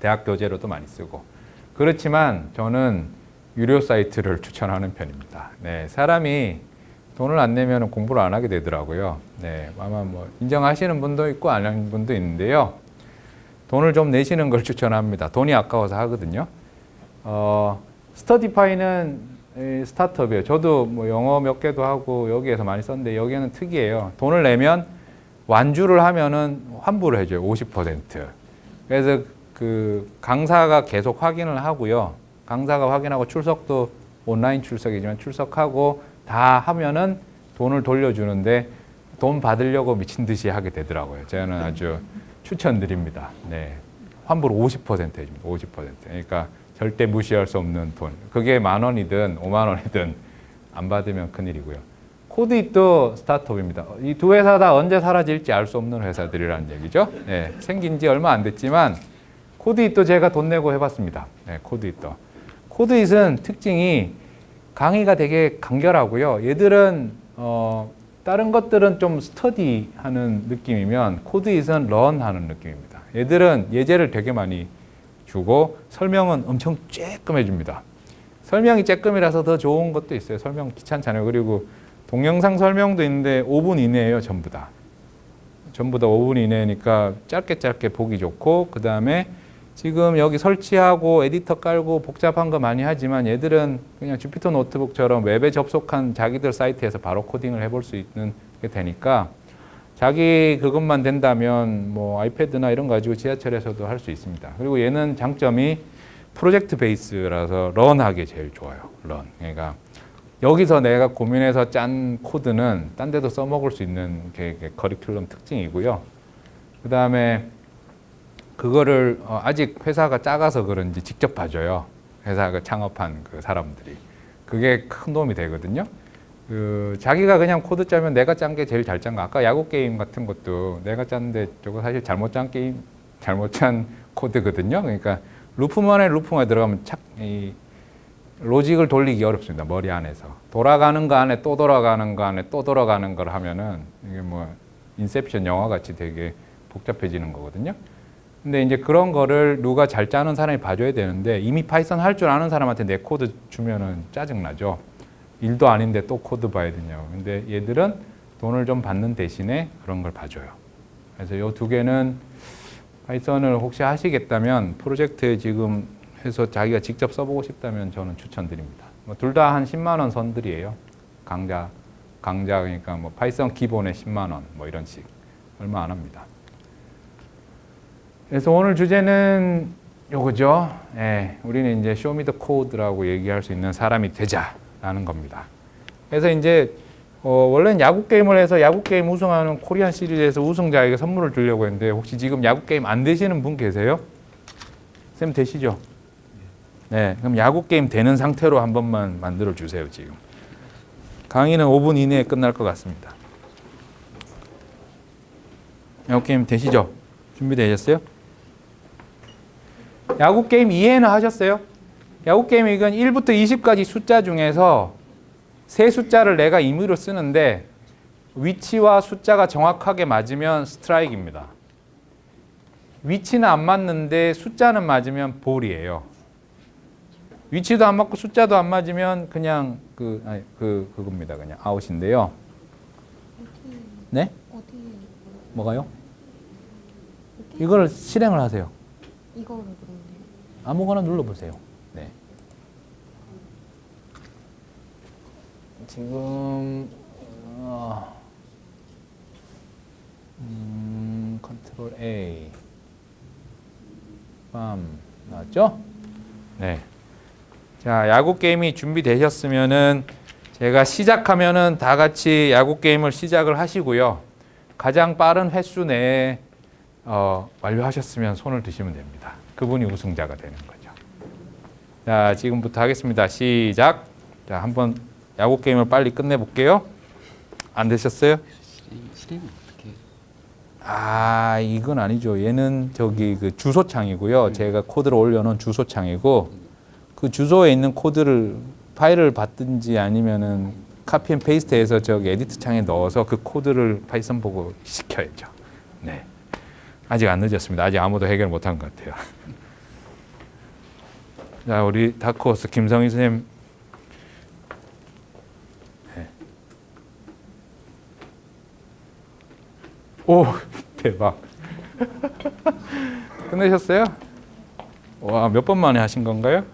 대학 교재로도 많이 쓰고. 그렇지만 저는 유료 사이트를 추천하는 편입니다. 네, 사람이 돈을 안 내면 공부를 안 하게 되더라고요. 네, 아마 뭐 인정하시는 분도 있고 안 하는 분도 있는데요. 돈을 좀 내시는 걸 추천합니다. 돈이 아까워서 하거든요. 스터디파이는 스타트업이에요. 저도 뭐 영어 몇 개도 하고 여기에서 많이 썼는데 여기는 특이해요. 돈을 내면 완주를 하면은 환불을 해줘요. 50%. 그래서 그 강사가 계속 확인을 하고요. 강사가 확인하고 출석도 온라인 출석이지만 출석하고 다 하면은 돈을 돌려주는데 돈 받으려고 미친 듯이 하게 되더라고요. 저는 아주 추천드립니다. 네. 환불 50% 해줍니다. 50%. 그러니까 절대 무시할 수 없는 돈. 그게 10,000원이든 50,000원이든 안 받으면 큰일이고요. 코드잇도 스타트업입니다. 이 두 회사 다 언제 사라질지 알 수 없는 회사들이라는 얘기죠. 네. 생긴 지 얼마 안 됐지만 코드잇도 제가 돈 내고 해봤습니다. 네, 코드잇도. 코드잇은 특징이 강의가 되게 간결하고요. 얘들은 다른 것들은 좀 스터디하는 느낌이면 코드잇은 런하는 느낌입니다. 얘들은 예제를 되게 많이 주고 설명은 엄청 쬐끔 해줍니다. 설명이 쬐끔이라서 더 좋은 것도 있어요. 설명 귀찮잖아요. 그리고 동영상 설명도 있는데 5분 이내예요. 전부 다 5분 이내니까 짧게 보기 좋고, 그 다음에 지금 여기 설치하고 에디터 깔고 복잡한 거 많이 하지만 얘들은 그냥 주피터 노트북처럼 웹에 접속한 자기들 사이트에서 바로 코딩을 해볼 수 있는 게 되니까 자기 그것만 된다면 뭐 아이패드나 이런 거 가지고 지하철에서도 할 수 있습니다. 그리고 얘는 장점이 프로젝트 베이스라서 런하기 제일 좋아요. 런. 그러니까 여기서 내가 고민해서 짠 코드는 딴 데도 써먹을 수 있는 게 커리큘럼 특징이고요. 그 다음에 그거를 아직 회사가 작아서 그런지 직접 봐줘요. 회사가 창업한 그 사람들이. 그게 큰 도움이 되거든요. 자기가 그냥 코드 짜면 내가 짠 게 제일 잘 짠 거. 아까 야구 게임 같은 것도 내가 짰는데 저거 사실 잘못 짠 게임, 잘못 짠 코드거든요. 그러니까 루프만에 들어가면 이 로직을 돌리기 어렵습니다. 머리 안에서. 돌아가는 거 안에 또 돌아가는 거 안에 또 돌아가는 걸 하면은 이게 뭐 인셉션 영화 같이 되게 복잡해지는 거거든요. 근데 이제 그런 거를 누가 잘 짜는 사람이 봐줘야 되는데 이미 파이썬 할 줄 아는 사람한테 내 코드 주면은 짜증나죠. 일도 아닌데 또 코드 봐야 되냐고. 근데 얘들은 돈을 좀 받는 대신에 그런 걸 봐줘요. 그래서 이 두 개는 파이썬을 혹시 하시겠다면 프로젝트에 지금 해서 자기가 직접 써보고 싶다면 저는 추천드립니다. 뭐 둘 다 한 10만 원 선들이에요. 강좌 그러니까 뭐 파이썬 기본에 10만 원 뭐 이런 식. 얼마 안 합니다. 그래서 오늘 주제는 요거죠. 예, 우리는 이제 쇼미 더 코드라고 얘기할 수 있는 사람이 되자라는 겁니다. 그래서 이제 원래는 야구 게임을 해서 야구 게임 우승하는 코리안 시리즈에서 우승자에게 선물을 주려고 했는데 혹시 지금 야구 게임 안 되시는 분 계세요? 쌤 되시죠? 네, 그럼 야구 게임 되는 상태로 한 번만 만들어 주세요. 지금 강의는 5분 이내에 끝날 것 같습니다. 야구 게임 되시죠? 준비되셨어요? 야구 게임 이해는 하셨어요? 야구 게임 이건 1부터 20까지 숫자 중에서 세 숫자를 내가 임의로 쓰는데 위치와 숫자가 정확하게 맞으면 스트라이크입니다. 위치는 안 맞는데 숫자는 맞으면 볼이에요. 위치도 안 맞고 숫자도 안 맞으면 그냥 그겁니다. 그냥 아웃인데요. 네? 뭐가요? 이걸 실행을 하세요. 이거를 그런데 아무거나 눌러보세요. 네. 지금 컨트롤 A 나왔죠? 네. 자, 야구 게임이 준비되셨으면은 제가 시작하면은 다 같이 야구 게임을 시작을 하시고요. 가장 빠른 횟수 내에 완료하셨으면 손을 드시면 됩니다. 그분이 우승자가 되는 거죠. 자, 지금부터 하겠습니다. 시작. 자, 한번 야구 게임을 빨리 끝내볼게요. 안 되셨어요? 실행은 어떻게? 이건 아니죠. 얘는 저기 그 주소창이고요. 제가 코드를 올려놓은 주소창이고 그 주소에 있는 코드를 파일을 받든지 아니면은 카피 앤 페이스트해서 저기 에디트 창에 넣어서 그 코드를 파이썬 보고 시켜야죠. 네. 아직 안 늦었습니다. 아직 아무도 해결 못한 것 같아요. 자, 우리 다크호스 김성희 선생님. 네. 오, 대박. 끝내셨어요? 와, 몇 번 만에 하신 건가요?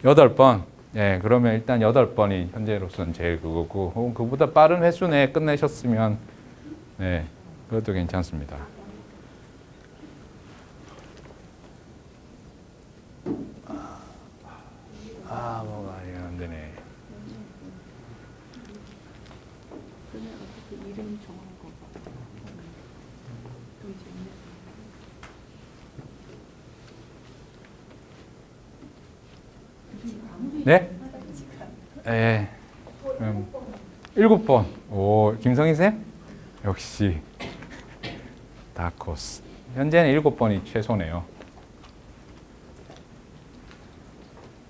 8번. 예, 그러면 일단 8번이 현재로서는 제일 그거고, 혹은 그보다 빠른 횟수 내에 끝내셨으면, 네, 그것도 괜찮습니다. 뭐가 이거 안 되네. 그냥 어떻게 이름 정한 거 봐. 좀 재밌네. 네? 예. 7번. 오, 김성희 쌤? 역시 다크호스. 현재는 7번이 최소네요.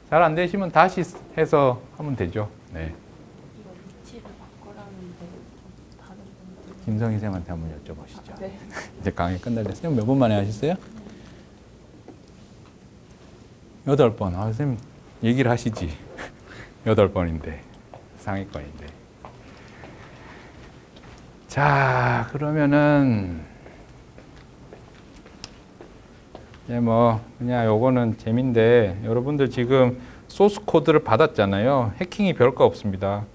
잘 안 되시면 다시 해서 하면 되죠. 네. 이거 위치를 바꿔라는데 다른 분들. 김성희 쌤한테 한번 여쭤보시죠. 네. 이제 강의 끝날 때. 쌤 몇 번 만에 하셨어요? 8번. 아, 쌤 얘기를 하시지. 8번인데. 상위권인데. 자, 그러면은 이제 뭐 그냥 요거는 재미인데 여러분들 지금 소스 코드를 받았잖아요. 해킹이 별거 없습니다.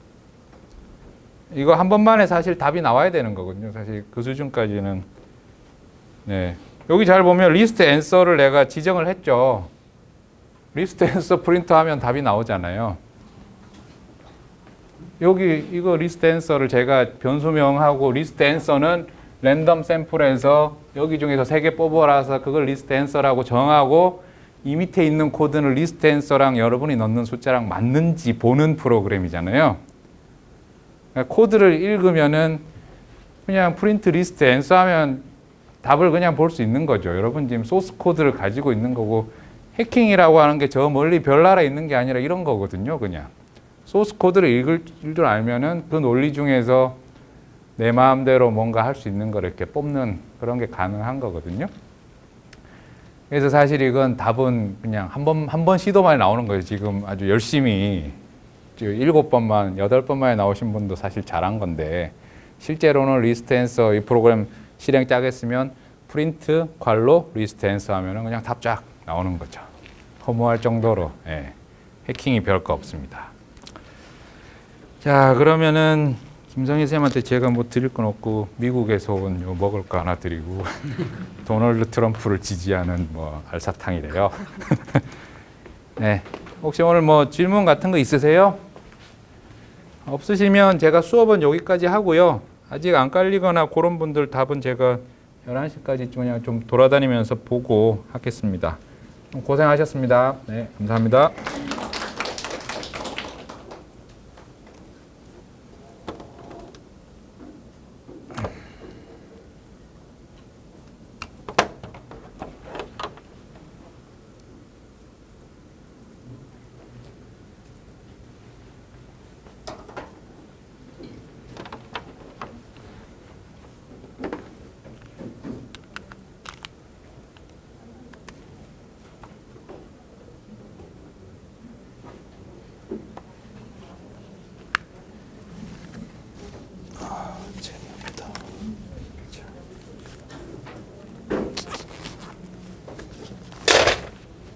이거 한 번만에 사실 답이 나와야 되는 거거든요. 사실 그 수준까지는. 네. 여기 잘 보면 리스트 앤서를 내가 지정을 했죠. 리스트 앤서 프린트하면 답이 나오잖아요. 여기 이거 리스트 앤서를 제가 변수명하고 리스트 앤서는 랜덤 샘플에서 여기 중에서 3개 뽑아라서 그걸 리스트 앤서라고 정하고 이 밑에 있는 코드는 리스트 앤서랑 여러분이 넣는 숫자랑 맞는지 보는 프로그램이잖아요. 그러니까 코드를 읽으면은 그냥 프린트 리스트 앤서 하면 답을 그냥 볼 수 있는 거죠. 여러분 지금 소스 코드를 가지고 있는 거고 해킹이라고 하는 게 저 멀리 별나라에 있는 게 아니라 이런 거거든요. 그냥 소스 코드를 읽을 줄 알면은 그 논리 중에서 내 마음대로 뭔가 할 수 있는 걸 이렇게 뽑는 그런 게 가능한 거거든요. 그래서 사실 이건 답은 그냥 한 번 시도만에 나오는 거예요. 지금 아주 열심히 7번만, 8번만에 나오신 분도 사실 잘한 건데 실제로는 리스트 앤서 이 프로그램 실행 짜겠으면 프린트 괄로 리스트 앤서 하면은 그냥 답 쫙 나오는 거죠. 허무할 정도로 예, 해킹이 별거 없습니다. 자, 그러면은 김성희 쌤한테 제가 뭐 드릴 건 없고 미국에서 온 요 먹을 거 하나 드리고 도널드 트럼프를 지지하는 뭐 알사탕이래요. 네, 혹시 오늘 뭐 질문 같은 거 있으세요? 없으시면 제가 수업은 여기까지 하고요. 아직 안 깔리거나 그런 분들 답은 제가 11시까지 그냥 좀 돌아다니면서 보고 하겠습니다. 고생하셨습니다. 네, 감사합니다.